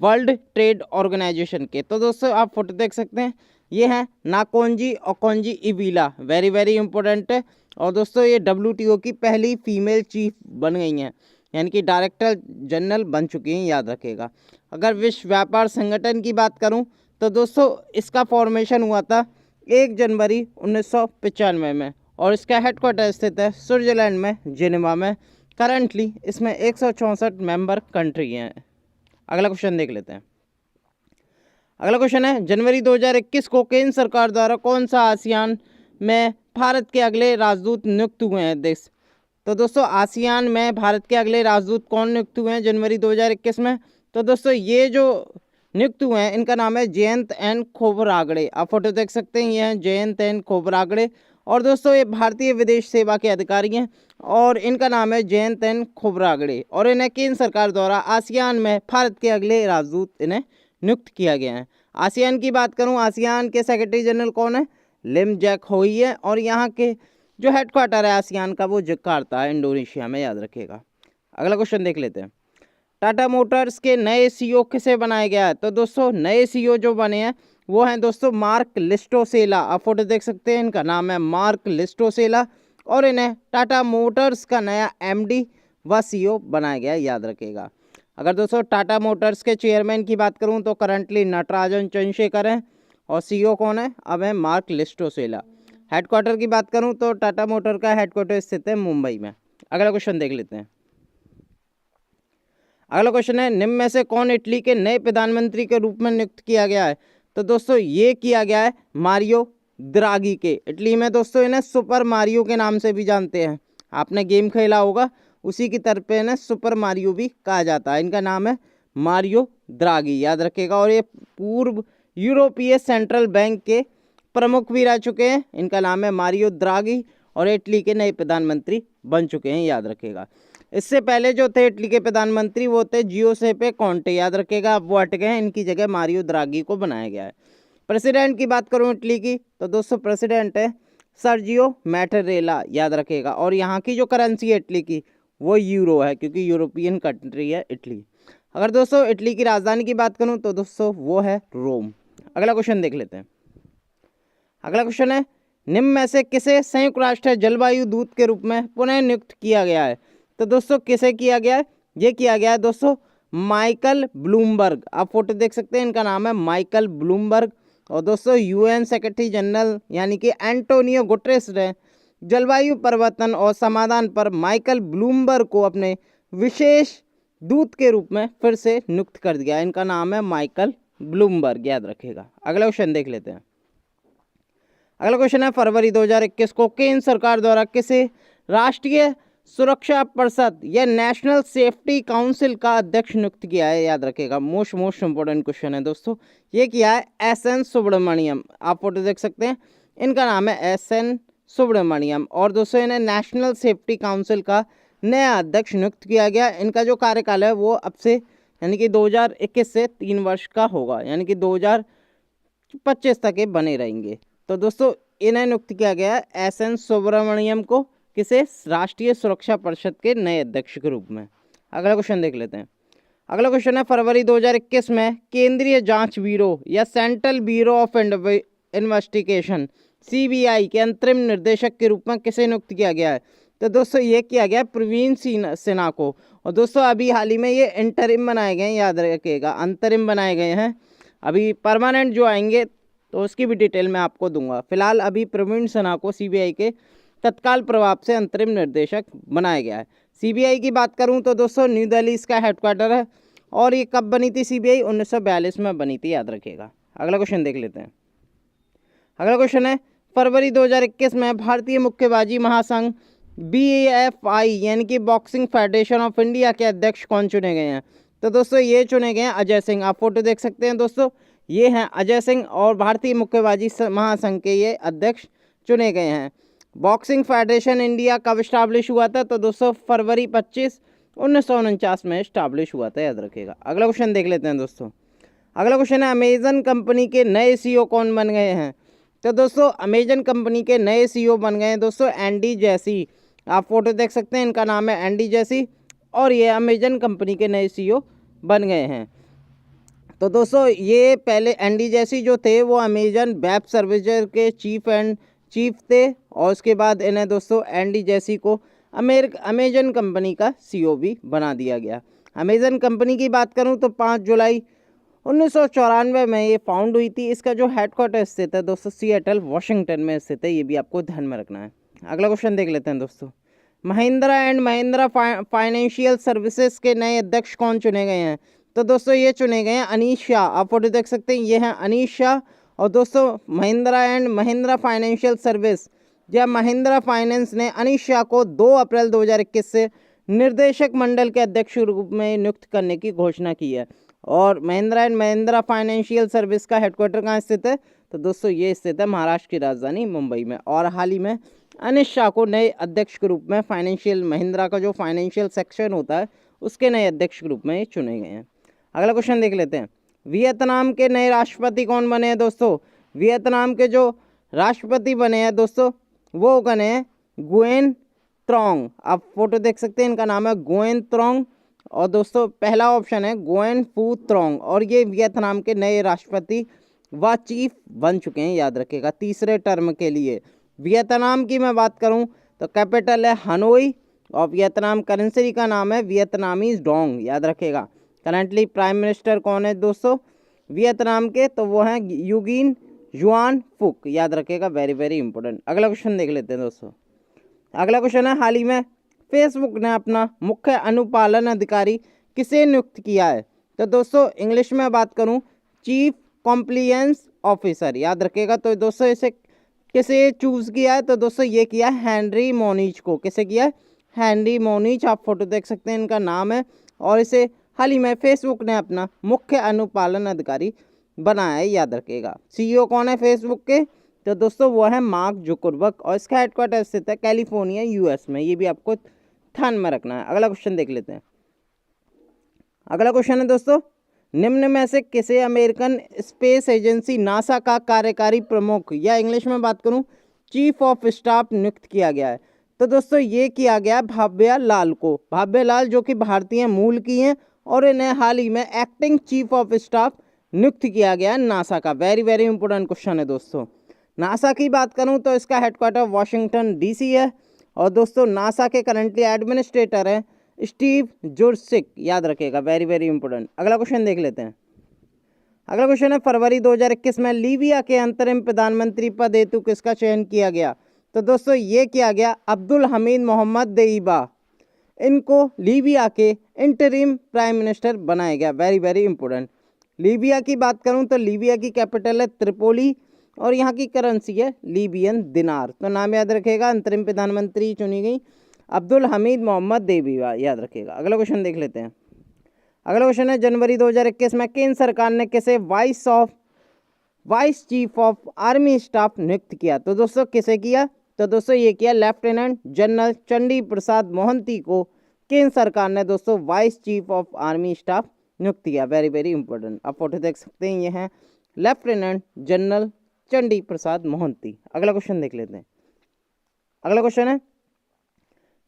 वर्ल्ड ट्रेड ऑर्गेनाइजेशन के? तो दोस्तों आप फोटो देख सकते हैं, ये हैं नाकोंजी ओकोंजी इविला, वेरी वेरी इंपॉर्टेंट है। और दोस्तों ये WTO की पहली फीमेल चीफ बन गई हैं, यानी कि डायरेक्टर जनरल बन चुकी हैं, याद रखेगा। अगर विश्व व्यापार संगठन की बात करूं तो दोस्तों इसका फॉर्मेशन हुआ था 1 जनवरी 1995 में और इसका हेडक्वार्टर स्थित है स्विट्जरलैंड में जिनेवा में। करंटली इसमें 164 मेंबर कंट्री हैं। अगला क्वेश्चन देख लेते हैं, अगला क्वेश्चन है, जनवरी 2021 को केंद्र सरकार द्वारा कौन सा आसियान में भारत के अगले राजदूत नियुक्त हुए हैं देश? तो दोस्तों आसियान में भारत के अगले राजदूत कौन नियुक्त हुए हैं जनवरी 2021 में? तो दोस्तों ये जो नियुक्त हुए हैं इनका नाम है जयंत एन खोबरागड़े। आप फोटो देख सकते हैं, ये हैं जयंत एन खोबरागड़े। और दोस्तों ये भारतीय विदेश सेवा के अधिकारी हैं और इनका नाम है जयंत एन खोबरागड़े और इन्हें केंद्र सरकार द्वारा आसियान में भारत के अगले राजदूत इन्हें नियुक्त किया गया है। आसियान की बात करूं, आसियान के सेक्रेटरी जनरल कौन है? लिम जैक होई है और यहाँ के जो हेडक्वार्टर है आसियान का वो जकार्ता है, इंडोनेशिया में, याद रखिएगा। अगला क्वेश्चन देख लेते हैं। टाटा मोटर्स के नए सीईओ किसे बनाया गया है? तो दोस्तों नए सीईओ जो बने हैं वो हैं दोस्तों मार्क लिस्टोसेला। आप फोटो देख सकते हैं, इनका नाम है मार्क लिस्टोसेला और इन्हें टाटा मोटर्स का नया एमडी व सीईओ बनाया गया है, याद रखिएगा। अगर दोस्तों टाटा मोटर्स के चेयरमैन की बात करूं तो करंटली नटराजन चंद्रशेखर हैं और सीईओ कौन है? अब है मार्क लिस्टोसेला। हेडक्वार्टर की बात करूं तो टाटा मोटर का हेडक्वार्टर स्थित है मुंबई में। अगला क्वेश्चन देख लेते हैं। अगला क्वेश्चन है, निम्न में से कौन इटली के नए प्रधानमंत्री के रूप में नियुक्त किया गया है? तो दोस्तों ये किया गया है मारियो द्रागी के। इटली में दोस्तों इन्हें सुपर मारियो के नाम से भी जानते हैं, आपने गेम खेला होगा उसी की तरफ पे इन्हें सुपर मारियो भी कहा जाता है। इनका नाम है मारियो द्रागी, याद रखिएगा। और ये पूर्व यूरोपीय सेंट्रल बैंक के प्रमुख भी रह चुके हैं। इनका नाम है मारियो द्रागी और इटली के नए प्रधानमंत्री बन चुके हैं, याद रखिएगा। इससे पहले जो थे इटली के प्रधानमंत्री वो थे जियोसेपे कोंटे, याद रखिएगा। अब वो हट गए हैं, इनकी जगह मारियो द्रागी को बनाया गया है। प्रेसिडेंट की बात करूं इटली की तो दोस्तों प्रेसिडेंट है सर्जियो मैटेरेला, याद रखिएगा। और यहाँ की जो करेंसी है इटली की वो यूरो है क्योंकि यूरोपियन कंट्री है इटली। अगर दोस्तों इटली की राजधानी की बात करूं तो दोस्तों वो है रोम। अगला क्वेश्चन देख लेते हैं। अगला क्वेश्चन है, निम्न में से किसे संयुक्त राष्ट्र जलवायु दूत के रूप में पुनः नियुक्त किया गया है? तो दोस्तों किसे किया गया है? ये किया गया है दोस्तों माइकल ब्लूमबर्ग। आप फोटो देख सकते हैं, इनका नाम है माइकल ब्लूमबर्ग। और दोस्तों यूएन सेक्रेटरी जनरल यानी कि एंटोनियो गुटेरेस ने जलवायु परिवर्तन और समाधान पर माइकल ब्लूमबर्ग को अपने विशेष दूत के रूप में फिर से नियुक्त कर दिया। इनका नाम है माइकल ब्लूमबर्ग, याद रखिएगा। अगला क्वेश्चन देख लेते हैं। अगला क्वेश्चन है, फरवरी 2021 को केंद्र सरकार द्वारा किसे राष्ट्रीय सुरक्षा परिषद या नेशनल सेफ्टी काउंसिल का अध्यक्ष नियुक्त किया है? याद रखिएगा, मोस्ट इंपोर्टेंट क्वेश्चन है दोस्तों। ये किया है एस.एन. सुब्रमण्यम। आप फोटो देख सकते हैं, इनका नाम है एस.एन. सुब्रमण्यम। और दोस्तों इन्हें नेशनल सेफ्टी काउंसिल का नया अध्यक्ष नियुक्त किया गया। इनका जो कार्यकाल है वो अब से यानी कि 2021 से 3 वर्ष का होगा, यानी कि 2025 तक ये बने रहेंगे। तो दोस्तों इन्हें नियुक्त किया गया एस.एन. सुब्रमण्यम को किसे राष्ट्रीय सुरक्षा परिषद के नए अध्यक्ष के रूप में। अगला क्वेश्चन देख लेते हैं। अगला क्वेश्चन है, फरवरी 2021 में केंद्रीय जांच ब्यूरो या central bureau of investigation CBI के अंतरिम निर्देशक के रूप में किसे नियुक्त किया गया है? तो दोस्तों ये किया गया प्रवीण सिन्हा को। और दोस्तों अभी हाल ही में ये इंटरिम बनाए गए हैं, याद रखिएगा, अंतरिम बनाए गए हैं। अभी परमानेंट जो आएंगे तो उसकी भी डिटेल मैं आपको दूंगा। फिलहाल अभी प्रवीण सिन्हा को सीबीआई के तत्काल प्रभाव से अंतरिम निर्देशक बनाया गया है। सीबीआई की बात करूं तो दोस्तों न्यू दिल्ली इसका हेडक्वार्टर है। और ये कब बनी थी सीबीआई? 1942 में बनी थी, याद रखिएगा। अगला क्वेश्चन देख लेते हैं। अगला क्वेश्चन है, फरवरी 2021 में भारतीय मुक्केबाजी महासंघ BFI यानी कि बॉक्सिंग फेडरेशन ऑफ इंडिया के अध्यक्ष कौन चुने गए हैं? तो दोस्तों ये चुने गए हैं अजय सिंह। आप फोटो देख सकते हैं दोस्तों, ये हैं अजय सिंह और भारतीय मुक्केबाजी महासंघ के ये अध्यक्ष चुने गए हैं। बॉक्सिंग फेडरेशन इंडिया कब स्टैब्लिश हुआ था? तो दोस्तों फरवरी 25, 1949 में स्टैब्लिश हुआ था, याद रखिएगा। अगला क्वेश्चन देख लेते हैं दोस्तों। अगला क्वेश्चन है, अमेजन कंपनी के नए सीईओ कौन बन गए हैं? तो दोस्तों अमेजन कंपनी के नए सीईओ बन गए हैं दोस्तों एंडी जैसी। आप फोटो देख सकते हैं, इनका नाम है एंडी जैसी और ये अमेजन कंपनी के नए सीईओ बन गए हैं। तो दोस्तों ये पहले एंडी जैसी जो थे वो अमेजन वेब सर्विसेज के चीफ थे और उसके बाद इन्हें दोस्तों एंडी जैसी को अमेजन कंपनी का सीईओ भी बना दिया गया। अमेजन कंपनी की बात करूं तो 5 जुलाई 1994 में ये फाउंड हुई थी। इसका जो हेडक्वार्टर स्थित है दोस्तों सिएटल वाशिंगटन में स्थित है, ये भी आपको ध्यान में रखना है। अगला क्वेश्चन देख लेते हैं दोस्तों। Mahindra and Mahindra financial services के नए अध्यक्ष कौन चुने गए हैं? तो दोस्तों ये चुने गए हैं अनीश शाह। आप फोटो देख सकते हैं, ये हैं अनीश शाह। और दोस्तों Mahindra and Mahindra financial service या महिंद्रा फाइनेंस ने अनीश शाह को 2 अप्रैल 2021 से निर्देशक मंडल के अध्यक्ष के रूप में नियुक्त करने की घोषणा की है। और Mahindra and Mahindra financial service का हेडक्वार्टर कहाँ स्थित है? तो दोस्तों ये स्थित है महाराष्ट्र की राजधानी मुंबई में। और हाल ही में अनिश शाह को नए अध्यक्ष के रूप में फाइनेंशियल महिंद्रा का जो फाइनेंशियल सेक्शन होता है उसके नए अध्यक्ष के रूप में चुने गए हैं। अगला क्वेश्चन देख लेते हैं, वियतनाम के नए राष्ट्रपति कौन बने हैं दोस्तों? वियतनाम के जो राष्ट्रपति बने हैं दोस्तों वो बने हैं गुएन त्रोंग। आप फोटो देख सकते हैं, इनका नाम है गुएन त्रोंग। और दोस्तों पहला ऑप्शन है गुएन फू त्रोंग, और ये वियतनाम के नए राष्ट्रपति व चीफ बन चुके हैं, याद रखिएगा, तीसरे टर्म के लिए। वियतनाम की मैं बात करूं तो कैपिटल है हनोई, और वियतनाम करेंसी का नाम है वियतनामीज डोंग, याद रखिएगा। करंटली प्राइम मिनिस्टर कौन है दोस्तों वियतनाम के? तो वो हैं यूगिन युआन फुक, याद रखिएगा, वेरी वेरी इंपॉर्टेंट। अगला क्वेश्चन देख लेते हैं दोस्तों। अगला क्वेश्चन है, हाल ही में फेसबुक ने अपना मुख्य अनुपालन अधिकारी किसे नियुक्त किया है? तो दोस्तों इंग्लिश में बात करूं चीफ कॉम्प्लियंस ऑफिसर, याद रखिएगा। तो दोस्तों इसे किसे चूज किया है? तो दोस्तों ये किया हेनरी मोनिच को। किसे किया है? Henry Munich. आप फोटो देख सकते हैं, इनका नाम है। और इसे हाल ही में फेसबुक ने अपना मुख्य अनुपालन अधिकारी बनाया है, याद रखिएगा। सीईओ कौन है फेसबुक के? तो दोस्तों वो है मार्क जुकरबर्ग, और इसका हेडक्वार्टर स्थित है कैलिफोर्निया यूएस में। ये भी आपको ध्यान में रखना है। अगला क्वेश्चन देख लेते हैं। अगला क्वेश्चन है दोस्तों, निम्न में से किसे अमेरिकन स्पेस एजेंसी नासा का कार्यकारी प्रमुख, या इंग्लिश में बात करूं चीफ ऑफ स्टाफ नियुक्त किया गया है? तो दोस्तों ये किया गया भाव्या लाल को। भाव्या लाल जो कि भारतीय मूल की हैं, और इन्हें हाल ही में एक्टिंग चीफ ऑफ स्टाफ नियुक्त किया गया है नासा का। वेरी वेरी इंपॉर्टेंट क्वेश्चन है दोस्तों। नासा की बात करूं तो इसका हेडक्वार्टर वाशिंगटन डीसी है, और दोस्तों नासा के करंटली एडमिनिस्ट्रेटर है स्टीव जुरसिक, याद रखिएगा, वेरी वेरी इंपॉर्टेंट। अगला क्वेश्चन देख लेते हैं। अगला क्वेश्चन है, फरवरी 2021 में लीबिया के अंतरिम प्रधानमंत्री पद हेतु किसका चयन किया गया? तो दोस्तों ये किया गया अब्दुल हमीद मोहम्मद देईबा। इनको लीबिया के इंटरिम प्राइम मिनिस्टर बनाया गया, वेरी वेरी इंपॉर्टेंट। लीबिया की बात करूं तो लीबिया की कैपिटल है त्रिपोली, और यहाँ की करेंसी है लीबियन दिनार। तो नाम याद रखेगा, अंतरिम प्रधानमंत्री चुनी गई अब्दुल हमीद मोहम्मद देईबा, याद रखेगा। अगला क्वेश्चन देख लेते हैं। अगला क्वेश्चन है, जनवरी 2021 में केंद्र सरकार ने किसे vice chief of army staff नियुक्त किया? तो दोस्तों किसे किया? तो दोस्तों ये किया लेफ्टिनेंट जनरल चंडी प्रसाद मोहंती को केंद्र सरकार ने दोस्तों vice chief of army staff नियुक्त किया, वेरी वेरी इंपॉर्टेंट। आप फोटो देख सकते हैं, ये हैं लेफ्टिनेंट जनरल चंडी प्रसाद मोहंती। अगला क्वेश्चन देख लेते हैं। अगला क्वेश्चन है,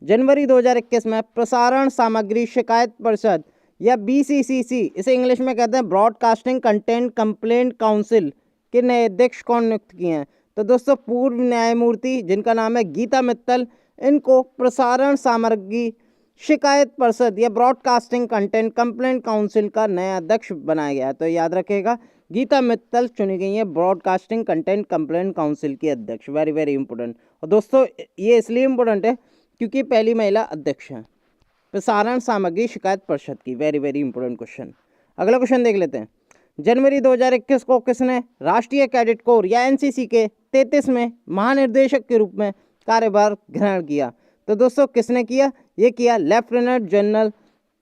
जनवरी 2021 में प्रसारण सामग्री शिकायत परिषद या बीसीसीसी, इसे इंग्लिश में कहते हैं ब्रॉडकास्टिंग कंटेंट कंप्लेंट काउंसिल, के नए अध्यक्ष कौन नियुक्त किए हैं? तो दोस्तों पूर्व न्यायमूर्ति जिनका नाम है गीता मित्तल, इनको प्रसारण सामग्री शिकायत परिषद या ब्रॉडकास्टिंग कंटेंट कंप्लेंट काउंसिल का नया अध्यक्ष बनाया गया है। तो याद रखिएगा, गीता मित्तल चुनी गई है ब्रॉडकास्टिंग कंटेंट कंप्लेंट काउंसिल की अध्यक्ष, वेरी वेरी इंपॉर्टेंट। और दोस्तों ये इसलिए इंपॉर्टेंट है क्योंकि पहली महिला अध्यक्ष हैं प्रसारण सामग्री शिकायत परिषद की, वेरी वेरी इंपॉर्टेंट क्वेश्चन। अगला क्वेश्चन देख लेते हैं। जनवरी 2021 को किसने राष्ट्रीय कैडेट कोर या एनसीसी के 33वें महानिर्देशक के रूप में कार्यभार ग्रहण किया? तो दोस्तों किसने किया? ये किया लेफ्टिनेंट जनरल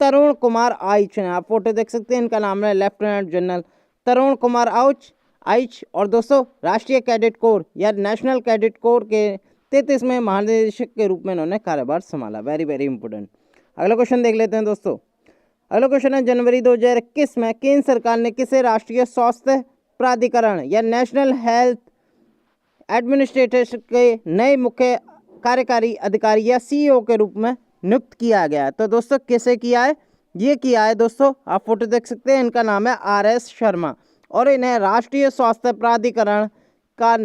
तरुण कुमार आइच ने। आप फोटो देख सकते हैं, इनका नाम है लेफ्टिनेंट जनरल तरुण कुमार आइच। और दोस्तों राष्ट्रीय कैडेट कोर या नेशनल कैडेट कोर के 33वें महानिदेशक के रूप में इन्होंने कार्यभार संभाला, वेरी वेरी इंपॉर्टेंट। अगला क्वेश्चन देख लेते हैं दोस्तों। अगला क्वेश्चन है, जनवरी 2021 में केंद्र सरकार ने किसे राष्ट्रीय स्वास्थ्य प्राधिकरण या नेशनल हेल्थ एडमिनिस्ट्रेटर के नए मुख्य कार्यकारी अधिकारी या सीईओ के रूप में नियुक्त किया गया? तो दोस्तों किसे किया है? ये किया है दोस्तों, आप फोटो देख सकते हैं, इनका नाम है आरएस शर्मा, और इन्हें राष्ट्रीय स्वास्थ्य प्राधिकरण का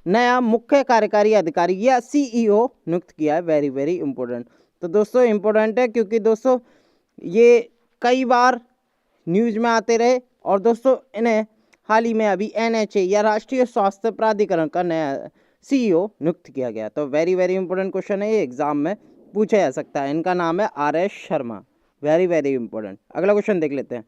नया मुख्य कार्यकारी अधिकारी या सीईओ नियुक्त किया है, वेरी वेरी इंपॉर्टेंट। तो दोस्तों इंपॉर्टेंट है क्योंकि दोस्तों ये कई बार न्यूज़ में आते रहे, और दोस्तों इन्हें हाल ही में अभी एनएचए या राष्ट्रीय स्वास्थ्य प्राधिकरण का नया सीईओ नियुक्त किया गया। तो वेरी वेरी इंपॉर्टेंट क्वेश्चन है, ये एग्जाम में पूछा जा सकता है। इनका नाम है RS Sharma, very very important. अगला क्वेश्चन देख लेते हैं।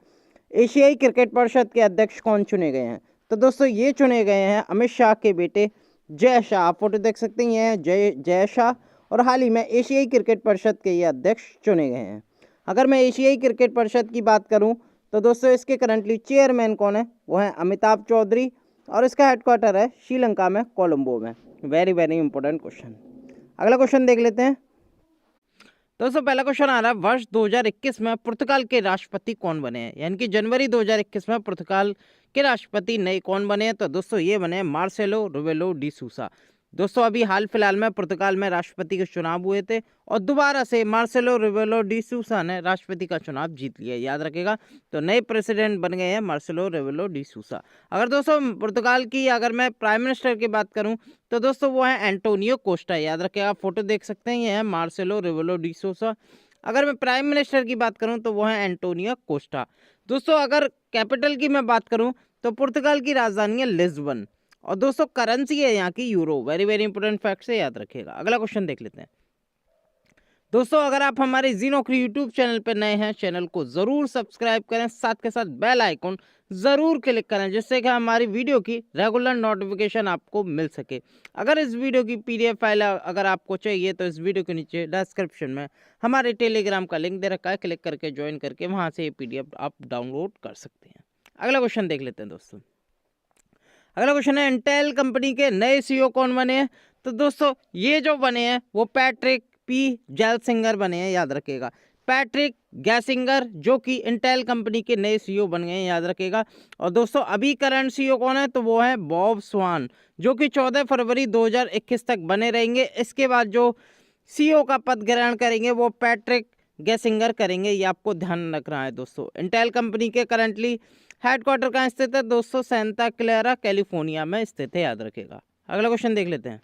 एशियाई क्रिकेट परिषद के अध्यक्ष कौन चुने गए हैं? तो दोस्तों ये चुने गए हैं अमित शाह के बेटे जय शाह। आप फोटो देख सकते हैं, ये है जय शाह, और हाल ही में एशियाई क्रिकेट परिषद के ये अध्यक्ष चुने गए हैं। अगर मैं एशियाई क्रिकेट परिषद की बात करूं तो दोस्तों इसके करंटली चेयरमैन कौन है, वो है अमिताभ चौधरी, और इसका हेडक्वार्टर है श्रीलंका में कोलंबो में। Very very important question. अगला क्वेश्चन देख लेते हैं दोस्तों। पहला क्वेश्चन आ रहा है, वर्ष 2021 में पुर्तगाल के राष्ट्रपति कौन बने हैं, यानी कि जनवरी 2021 में पुर्तगाल के राष्ट्रपति नए कौन बने हैं। तो दोस्तों ये बने मार्सेलो रिबेलो डी सूसा। दोस्तों अभी हाल फिलहाल में पुर्तगाल में राष्ट्रपति के चुनाव हुए थे और दोबारा से मार्सेलो रिबेलो डी सूसा ने राष्ट्रपति का चुनाव जीत लिया, याद रखेगा। तो नए प्रेसिडेंट बन गए हैं मार्सेलो रिबेलो डी सूसा। अगर दोस्तों पुर्तगाल की अगर मैं प्राइम मिनिस्टर की बात करूं तो दोस्तों वो है एंटोनियो कोस्टा, याद रखेगा। आप फोटो देख सकते हैं, ये है मार्सेलो रिबेलो डी सूसा। अगर मैं प्राइम मिनिस्टर की बात करूं तो वो है एंटोनियो कोस्टा। दोस्तों अगर कैपिटल की मैं बात करूं तो पुर्तगाल की राजधानी है लिस्बन, और दोस्तों करेंसी है यहाँ की euro. Very very important fact से याद रखिएगा। अगला क्वेश्चन देख लेते हैं दोस्तों। अगर आप हमारे जी नौकरी यूट्यूब चैनल पर नए हैं, चैनल को जरूर सब्सक्राइब करें, साथ के साथ बेल आइकन जरूर क्लिक करें, जिससे कि हमारी वीडियो की रेगुलर नोटिफिकेशन आपको मिल सके। अगर इस वीडियो की पीडीएफ फाइल अगर आपको चाहिए तो इस वीडियो के नीचे डिस्क्रिप्शन में हमारे टेलीग्राम का लिंक दे रखा है, क्लिक करके ज्वाइन करके वहां से ये पीडीएफ आप डाउनलोड कर सकते हैं। अगला क्वेश्चन देख लेते हैं दोस्तों। अगला क्वेश्चन है, इंटेल कंपनी के नए सीईओ कौन बने हैं। तो दोस्तों ये जो बने हैं वो पैट्रिक पी जेल्सिंगर बने हैं, याद रखिएगा। पैट्रिक गैसिंगर जो कि इंटेल कंपनी के नए सीईओ बन गए हैं, याद रखिएगा। और दोस्तों अभी करंट सीईओ कौन है, तो वो है बॉब स्वान, जो कि 14 फरवरी 2021 तक बने रहेंगे। इसके बाद जो सीईओ का पद ग्रहण करेंगे वो पैट्रिक गैसिंगर करेंगे, ये आपको ध्यान रखना है दोस्तों। इंटेल कंपनी के करंटली हेडक्वार्टर कहाँ स्थित है दोस्तों, सेंटा क्लेरा कैलिफोर्निया में स्थित है, याद रखेगा। अगला क्वेश्चन देख लेते हैं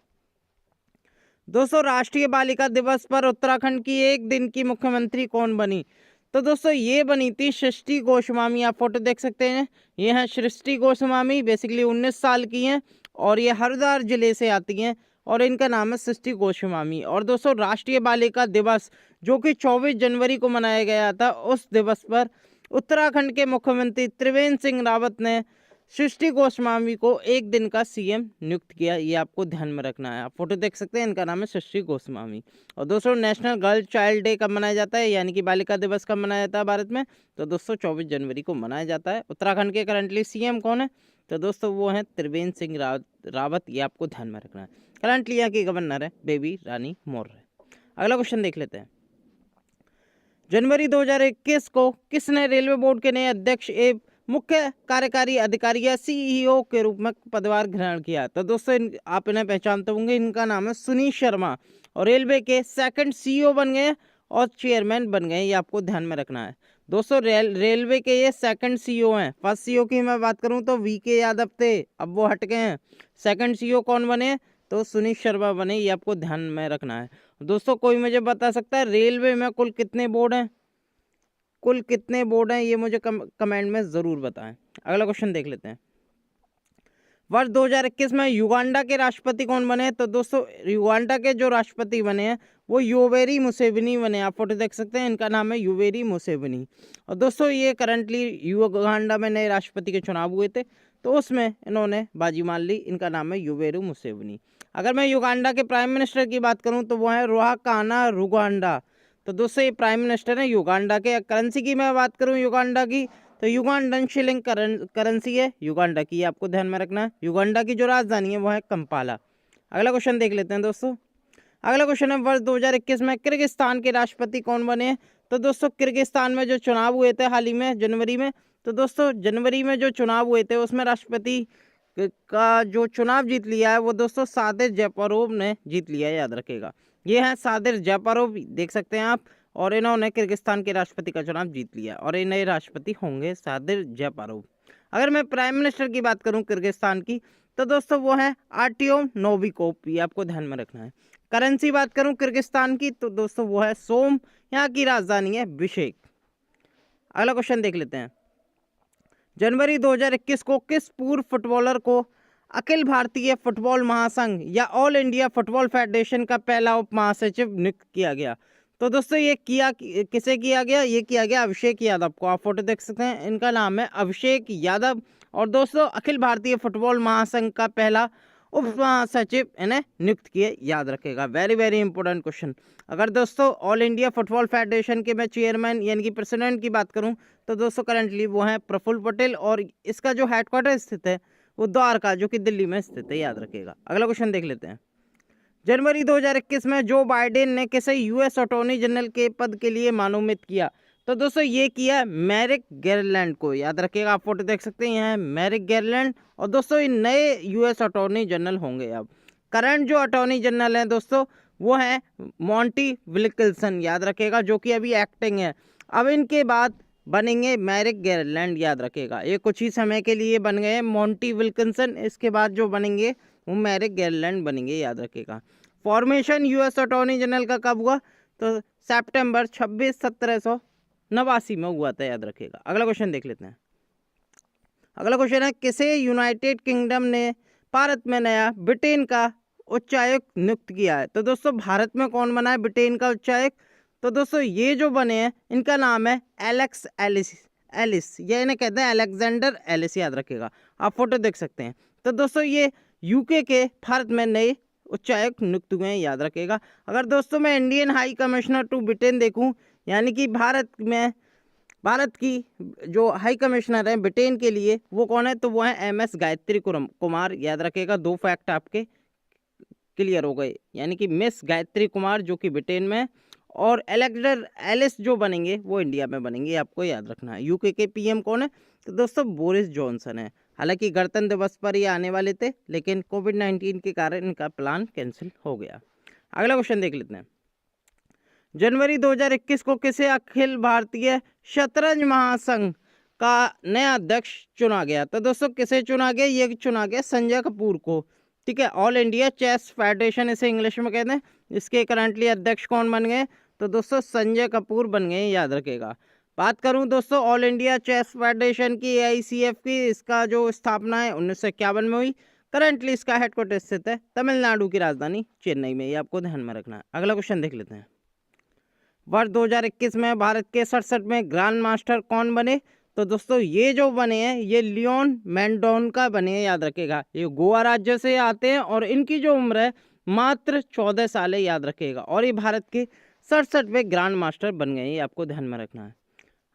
दोस्तों। राष्ट्रीय बालिका दिवस पर उत्तराखंड की एक दिन की मुख्यमंत्री कौन बनी। तो दोस्तों ये बनी थी सृष्टि गोस्वामी। आप फोटो देख सकते हैं, ये है सृष्टि गोस्वामी। बेसिकली 19 साल की हैं और ये हरिद्वार जिले से आती हैं और इनका नाम है सृष्टि गोस्वामी। और दोस्तों राष्ट्रीय बालिका दिवस जो कि 24 जनवरी को मनाया गया था, उस दिवस पर उत्तराखंड के मुख्यमंत्री त्रिवेंद्र सिंह रावत ने सृष्टि गोस्वामी को एक दिन का सीएम नियुक्त किया, ये आपको ध्यान में रखना है। आप फोटो देख सकते हैं, इनका नाम है सृष्टि गोस्वामी। और दोस्तों नेशनल गर्ल चाइल्ड डे कब मनाया जाता है, यानी कि बालिका दिवस कब मनाया जाता है भारत में, तो दोस्तों 24 जनवरी को मनाया जाता है। उत्तराखंड के करंटली सीएम कौन है, तो दोस्तों वो है त्रिवेंद्र सिंह रावत, ये आपको ध्यान में रखना है। करंटली यहाँ की गवर्नर है बेबी रानी मौर्य। अगला क्वेश्चन देख लेते हैं। जनवरी 2021 को किसने रेलवे बोर्ड के नए अध्यक्ष एवं मुख्य कार्यकारी अधिकारी या सीईओ के रूप में पदभार ग्रहण किया। तो दोस्तों आप इन्हें पहचानते होंगे, इनका नाम है सुनील शर्मा और रेलवे के सेकंड सीईओ बन गए और चेयरमैन बन गए, ये आपको ध्यान में रखना है दोस्तों। रेलवे के ये सेकंड सीईओ हैं। फर्स्ट सीईओ की मैं बात करूं तो वीके यादव थे, अब वो हट गए हैं। सेकंड सीईओ कौन बने, तो सुनील शर्मा बने, ये आपको ध्यान में रखना है दोस्तों। कोई मुझे बता सकता है रेलवे में कुल कितने बोर्ड हैं, कुल कितने बोर्ड हैं, ये मुझे कमेंट में ज़रूर बताएं। अगला क्वेश्चन देख लेते हैं। वर्ष 2021 में युगांडा के राष्ट्रपति कौन बने। तो दोस्तों युगांडा के जो राष्ट्रपति बने हैं वो योवेरी मुसेवेनी बने। आप फोटो देख सकते हैं, इनका नाम है योवेरी मुसेवेनी। और दोस्तों ये करंटली युगांडा में नए राष्ट्रपति के चुनाव हुए थे, तो उसमें इन्होंने बाजी मार ली। इनका नाम है योवेरी मुसेवेनी। अगर मैं युगांडा के प्राइम मिनिस्टर की बात करूँ तो वो है रुहाकाना रुगांडा। तो दोस्तों ये प्राइम मिनिस्टर है युगांडा के। करेंसी की मैं बात करूं युगांडा की, तो युगांडन शिलिंग करेंसी है युगांडा की, आपको ध्यान में रखना है। युगांडा की जो राजधानी है वो है कंपाला। अगला क्वेश्चन देख लेते हैं दोस्तों। अगला क्वेश्चन है, वर्ष 2021 में किर्गिस्तान के राष्ट्रपति कौन बने हैं। तो दोस्तों किर्गिस्तान में जो चुनाव हुए थे हाल ही में जनवरी में, तो दोस्तों जनवरी में जो चुनाव हुए थे उसमें राष्ट्रपति का जो चुनाव जीत लिया है वो दोस्तों सादिर जयपरोव ने जीत लिया है, याद रखेगा। ये है सादिर जयपरोव, देख सकते हैं आप, और इन्होंने किर्गिस्तान के राष्ट्रपति का चुनाव जीत लिया और ये नए राष्ट्रपति होंगे सादिर जयपरोव। अगर मैं प्राइम मिनिस्टर की बात करूं किर्गिस्तान की, तो दोस्तों वो है आर्टियोम नोविकोव, ये आपको ध्यान में रखना है। करेंसी बात करूं किर्गिस्तान की, तो दोस्तों वो है सोम, यहाँ की राजधानी है बिशेक। अगला क्वेश्चन देख लेते हैं। जनवरी 2021 को किस पूर्व फुटबॉलर को अखिल भारतीय फुटबॉल महासंघ या ऑल इंडिया फुटबॉल फेडरेशन का पहला उप महासचिव नियुक्त किया गया। तो दोस्तों ये किसे किया गया, ये किया गया अभिषेक यादव को। आप फोटो देख सकते हैं, इनका नाम है अभिषेक यादव। और दोस्तों अखिल भारतीय फुटबॉल महासंघ का पहला उप महासचिव इन्हें नियुक्त किए, याद रखेगा। Very very important question. अगर दोस्तों ऑल इंडिया फुटबॉल फेडरेशन के मैं चेयरमैन यानी कि प्रेसिडेंट की बात करूं तो दोस्तों करंटली वो हैं प्रफुल्ल पटेल, और इसका जो हेडक्वार्टर स्थित है वो द्वारका जो कि दिल्ली में स्थित है, याद रखेगा। अगला क्वेश्चन देख लेते हैं। जनवरी 2021 में जो बाइडेन ने किसे यूएस अटॉर्नी जनरल के पद के लिए मनोनीत किया? तो दोस्तों ये किया मैरिक गारलैंड को, याद रखिएगा। आप फोटो देख सकते हैं, यहाँ मैरिक गारलैंड। और दोस्तों ये नए यूएस अटॉर्नी जनरल होंगे। अब करंट जो अटॉर्नी जनरल हैं दोस्तों वो हैं मॉन्टी विल्किंसन, याद रखिएगा, जो कि अभी एक्टिंग है। अब इनके बाद बनेंगे मैरिक गारलैंड, याद रखिएगा। ये कुछ ही समय के लिए बन गए मॉन्टी विल्किंसन, इसके बाद जो बनेंगे वो मैरिक गारलैंड बनेंगे, याद रखिएगा। फॉर्मेशन यूएस अटॉर्नी जनरल का कब हुआ? तो सितंबर 26 1789 में हुआ था, याद रखिएगा। अगला क्वेश्चन देख लेते हैं। अगला क्वेश्चन है किसे यूनाइटेड किंगडम ने भारत में नया ब्रिटेन का उच्चायुक्त नियुक्त किया है? तो दोस्तों भारत में कौन बना है ब्रिटेन का उच्चायुक्त? तो दोस्तों ये जो बने हैं इनका नाम है एलेक्स एलिस, या इन्हें कहते हैं अलेक्जेंडर एलिस, याद रखिएगा। आप फोटो देख सकते हैं। तो दोस्तों ये यूके के भारत में नए उच्चायुक्त नियुक्त हुए हैं, याद रखेगा। अगर दोस्तों मैं Indian high commissioner to Britain देखूं, यानी कि भारत की जो हाई कमिश्नर है ब्रिटेन के लिए वो कौन है? तो वो है MS गायत्री कुमार, याद रखेगा। 2 फैक्ट आपके क्लियर हो गए, यानी कि मिस गायत्री कुमार जो कि ब्रिटेन में, और एलेक्जेंडर एलिस जो बनेंगे वो इंडिया में बनेंगे, आपको याद रखना है। यूके के PM कौन है? तो दोस्तों बोरिस जॉनसन है। हालांकि गणतंत्र दिवस पर ये आने वाले थे, लेकिन कोविड-19 के कारण इनका प्लान कैंसिल हो गया। अगला क्वेश्चन देख लेते हैं। जनवरी 2021 को किसे अखिल भारतीय शतरंज महासंघ का नया अध्यक्ष चुना गया? तो दोस्तों किसे चुना गया? ये चुना गया संजय कपूर को, ठीक है। ऑल इंडिया चेस फेडरेशन इसे इंग्लिश में कहते हैं। इसके करंटली अध्यक्ष कौन बन गए? तो दोस्तों संजय कपूर बन गए, याद रखेगा। बात करूं दोस्तों ऑल इंडिया चेस फेडरेशन की AICF की, इसका जो स्थापना है 1951 में हुई। करंटली इसका हेडक्वार्टर स्थित है तमिलनाडु की राजधानी चेन्नई में, ये आपको ध्यान में रखना है। अगला क्वेश्चन देख लेते हैं। वर्ष 2021 में भारत के 67वें ग्रैंड मास्टर कौन बने? तो दोस्तों ये जो बने हैं ये लियोन मेंडोनका बने हैं, याद रखेगा। ये गोवा राज्य से आते हैं और इनकी जो उम्र है मात्र 14 साल है, याद रखेगा। और ये भारत के 67वें ग्रैंड मास्टर बन गए, ये आपको ध्यान में रखना है।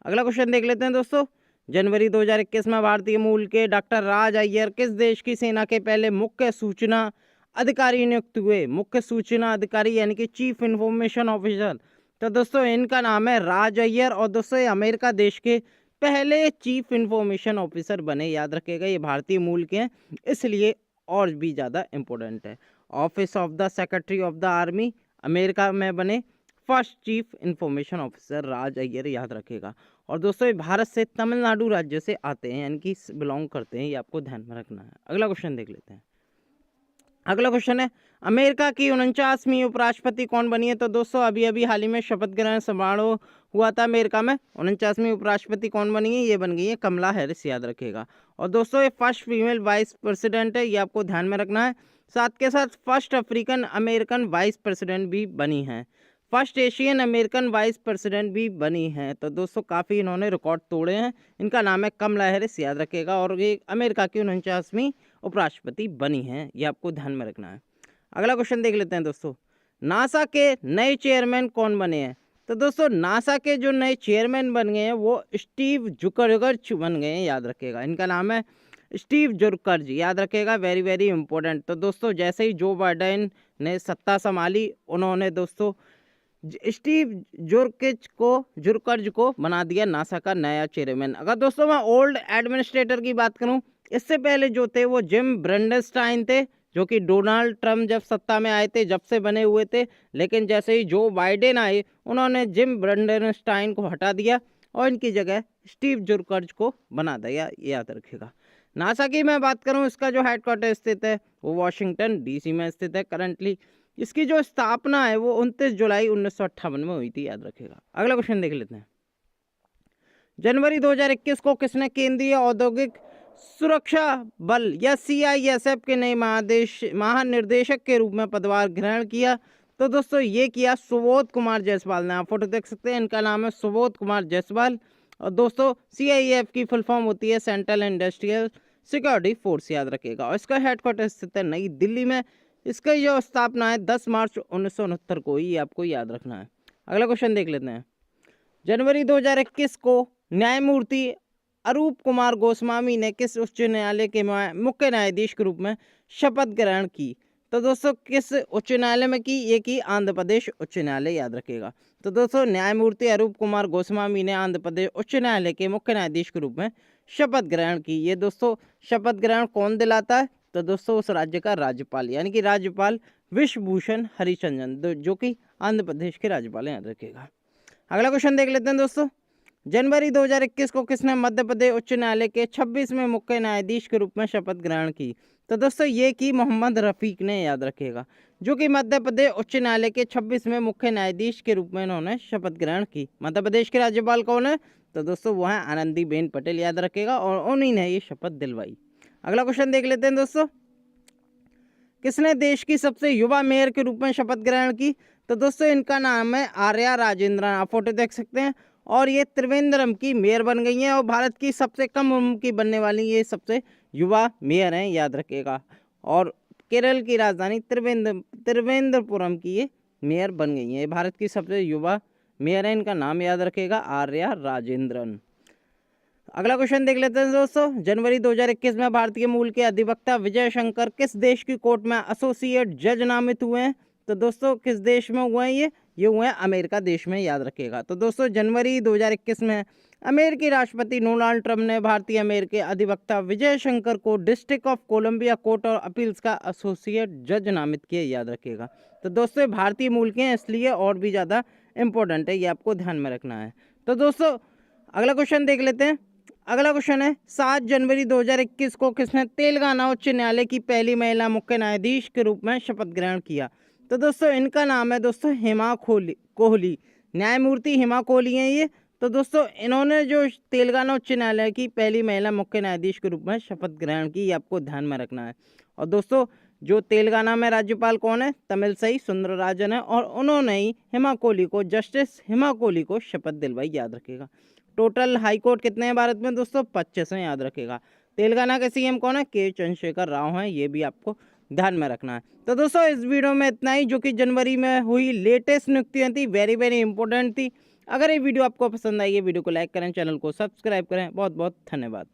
अगला क्वेश्चन देख लेते हैं दोस्तों। जनवरी 2021 में भारतीय मूल के डॉक्टर राज अय्यर किस देश की सेना के पहले मुख्य सूचना अधिकारी नियुक्त हुए? मुख्य सूचना अधिकारी यानी कि चीफ इंफॉर्मेशन ऑफिसर। तो दोस्तों इनका नाम है राज अय्यर, और दोस्तों ये अमेरिका देश के पहले चीफ इंफॉर्मेशन ऑफिसर बने, याद रखेगा। ये भारतीय मूल के हैं, इसलिए और भी ज़्यादा इम्पोर्टेंट है। Office of the secretary of the army America में बने फर्स्ट चीफ इंफॉर्मेशन ऑफिसर राज अय्यर, याद रखेगा। और दोस्तों ये भारत से तमिलनाडु राज्य से आते हैं, यानी कि बिलोंग करते हैं, ये आपको ध्यान में रखना है। अगला क्वेश्चन देख लेते हैं। अगला क्वेश्चन है अमेरिका की 49वीं उपराष्ट्रपति कौन बनी है? तो दोस्तों अभी अभी हाल ही में शपथ ग्रहण समारोह हुआ था अमेरिका में। 49वीं उपराष्ट्रपति कौन बनी है? ये बन गई है कमला हैरिस, याद रखेगा। और दोस्तों ये फर्स्ट फीमेल वाइस प्रेसिडेंट है, ये आपको ध्यान में रखना है। साथ के साथ first African American vice president भी बनी है, first Asian American vice president भी बनी है। तो दोस्तों काफ़ी इन्होंने रिकॉर्ड तोड़े हैं। इनका नाम है कमला हैरिस, याद रखेगा। और ये अमेरिका की 49वीं उपराष्ट्रपति बनी हैं, ये आपको ध्यान में रखना है। अगला क्वेश्चन देख लेते हैं दोस्तों। नासा के नए चेयरमैन कौन बने हैं? तो दोस्तों नासा के जो नए चेयरमैन बन गए हैं वो स्टीव जुकरबर्ग बन गए हैं, याद रखेगा। इनका नाम है स्टीव जुकरबर्ग, याद रखेगा। Very very important. तो दोस्तों जैसे ही जो बाइडेन ने सत्ता संभाली, उन्होंने दोस्तों स्टीव जुकरबर्ग को बना दिया नासा का नया चेयरमैन। अगर दोस्तों मैं ओल्ड एडमिनिस्ट्रेटर की बात करूं, इससे पहले जो थे वो जिम ब्रेंडनस्टाइन थे, जो कि डोनाल्ड ट्रम्प जब सत्ता में आए थे जब से बने हुए थे। लेकिन जैसे ही जो बाइडेन आए, उन्होंने जिम ब्रेंडनस्टाइन को हटा दिया और इनकी जगह स्टीव जुकरबर्ग को बना दिया, याद रखेगा। नासा की मैं बात करूं, इसका जो हेडक्वार्टर स्थित है वो वाशिंगटन DC में स्थित है करंटली। इसकी जो स्थापना है वो 29 जुलाई 1958 में हुई थी, याद रखेगा। अगला क्वेश्चन देख लेते हैं। जनवरी 2021 को किसने केंद्रीय औद्योगिक सुरक्षा बल या CISF के नए महानिर्देशक के रूप में पदभार ग्रहण किया? तो दोस्तों ये किया सुबोध कुमार जायसवाल ने। आप फोटो देख सकते हैं, इनका नाम है सुबोध कुमार जायसवाल। और दोस्तों CIF की फुल फॉर्म होती है सेंट्रल इंडस्ट्रियल सिक्योरिटी फोर्स, याद रखिएगा। और इसका हेडक्वार्टर स्थित है नई दिल्ली में। इसका जो स्थापना है 10 मार्च 1969 को, ये आपको याद रखना है। अगला क्वेश्चन देख लेते हैं। जनवरी 2021 को न्यायमूर्ति अरूप कुमार गोस्वामी ने किस उच्च न्यायालय के मुख्य न्यायाधीश के रूप में शपथ ग्रहण की? तो दोस्तों किस उच्च न्यायालय में की? ये की आंध्र प्रदेश उच्च न्यायालय, याद रखिएगा। तो दोस्तों न्यायमूर्ति अरूप कुमार गोस्वामी ने आंध्र प्रदेश उच्च न्यायालय के मुख्य न्यायाधीश के रूप में शपथ ग्रहण की। ये दोस्तों शपथ ग्रहण कौन दिलाता है? तो दोस्तों उस राज्य का राज्यपाल, यानी कि राज्यपाल विश्वभूषण हरिचंदन, जो कि आंध्र प्रदेश के राज्यपाल हैं, याद रखिएगा। अगला क्वेश्चन देख लेते हैं दोस्तों। जनवरी 2021 को किसने मध्य प्रदेश उच्च न्यायालय के 26वें मुख्य न्यायाधीश के रूप में शपथ ग्रहण की? तो दोस्तों ये की मोहम्मद रफीक ने, याद रखिएगा, जो कि मध्य प्रदेश उच्च न्यायालय के 26वें मुख्य न्यायाधीश के रूप में इन्होंने शपथ ग्रहण की। मध्य प्रदेश के राज्यपाल कौन है? तो दोस्तों वो है आनंदीबेन पटेल, याद रखिएगा, और उन्हीं ने ये शपथ दिलवाई। अगला क्वेश्चन देख लेते हैं दोस्तों। किसने देश की सबसे युवा मेयर के रूप में शपथ ग्रहण की? तो दोस्तों इनका नाम है आर्या राजेंद्रन, आप फोटो देख सकते हैं। और ये त्रिवेंद्रम की मेयर बन गई हैं और भारत की सबसे कम उम्र की बनने वाली ये सबसे युवा मेयर हैं, याद रखिएगा। और केरल की राजधानी त्रिवेंद्रपुरम की ये मेयर बन गई हैं। ये भारत की सबसे युवा मेयर है, इनका नाम याद रखिएगा आर्या राजेंद्रन। अगला क्वेश्चन देख लेते हैं दोस्तों। जनवरी 2021 में भारतीय मूल के अधिवक्ता विजय शंकर किस देश की कोर्ट में एसोसिएट जज नामित हुए हैं? तो दोस्तों किस देश में हुए हैं ये हुए हैं अमेरिका देश में, याद रखिएगा। तो दोस्तों जनवरी 2021 में अमेरिकी राष्ट्रपति डोनाल्ड ट्रंप ने भारतीय अमेरिकी अधिवक्ता विजय शंकर को डिस्ट्रिक्ट ऑफ कोलंबिया कोर्ट और अपील्स का एसोसिएट जज नामित किया, याद रखिएगा। तो दोस्तों भारतीय मूल के हैं, इसलिए और भी ज़्यादा इंपॉर्टेंट है, ये आपको ध्यान में रखना है। तो दोस्तों अगला क्वेश्चन देख लेते हैं। अगला क्वेश्चन है 7 जनवरी 2021 को किसने तेलंगाना उच्च न्यायालय की पहली महिला मुख्य न्यायाधीश के रूप में शपथ ग्रहण किया? तो दोस्तों इनका नाम है दोस्तों हेमा कोहली, न्यायमूर्ति हेमा कोहली हैं ये। तो दोस्तों इन्होंने जो तेलंगाना उच्च न्यायालय की पहली महिला मुख्य न्यायाधीश के रूप में शपथ ग्रहण की, ये आपको ध्यान में रखना है। और दोस्तों जो तेलंगाना में राज्यपाल कौन है? तमिलसाई सुंदरराजन है, और उन्होंने ही हेमा कोहली को, जस्टिस हेमा कोहली को शपथ दिलवाई, याद रखिएगा। टोटल हाई कोर्ट कितने हैं भारत में दोस्तों? 25 हैं, याद रखिएगा। तेलंगाना के सीएम कौन है? के चंद्रशेखर राव हैं, ये भी आपको ध्यान में रखना है। तो दोस्तों इस वीडियो में इतना ही, जो कि जनवरी में हुई लेटेस्ट नियुक्तियां थी, वेरी वेरी इंपॉर्टेंट थी। अगर ये वीडियो आपको पसंद आई, ये वीडियो को लाइक करें, चैनल को सब्सक्राइब करें। बहुत बहुत धन्यवाद।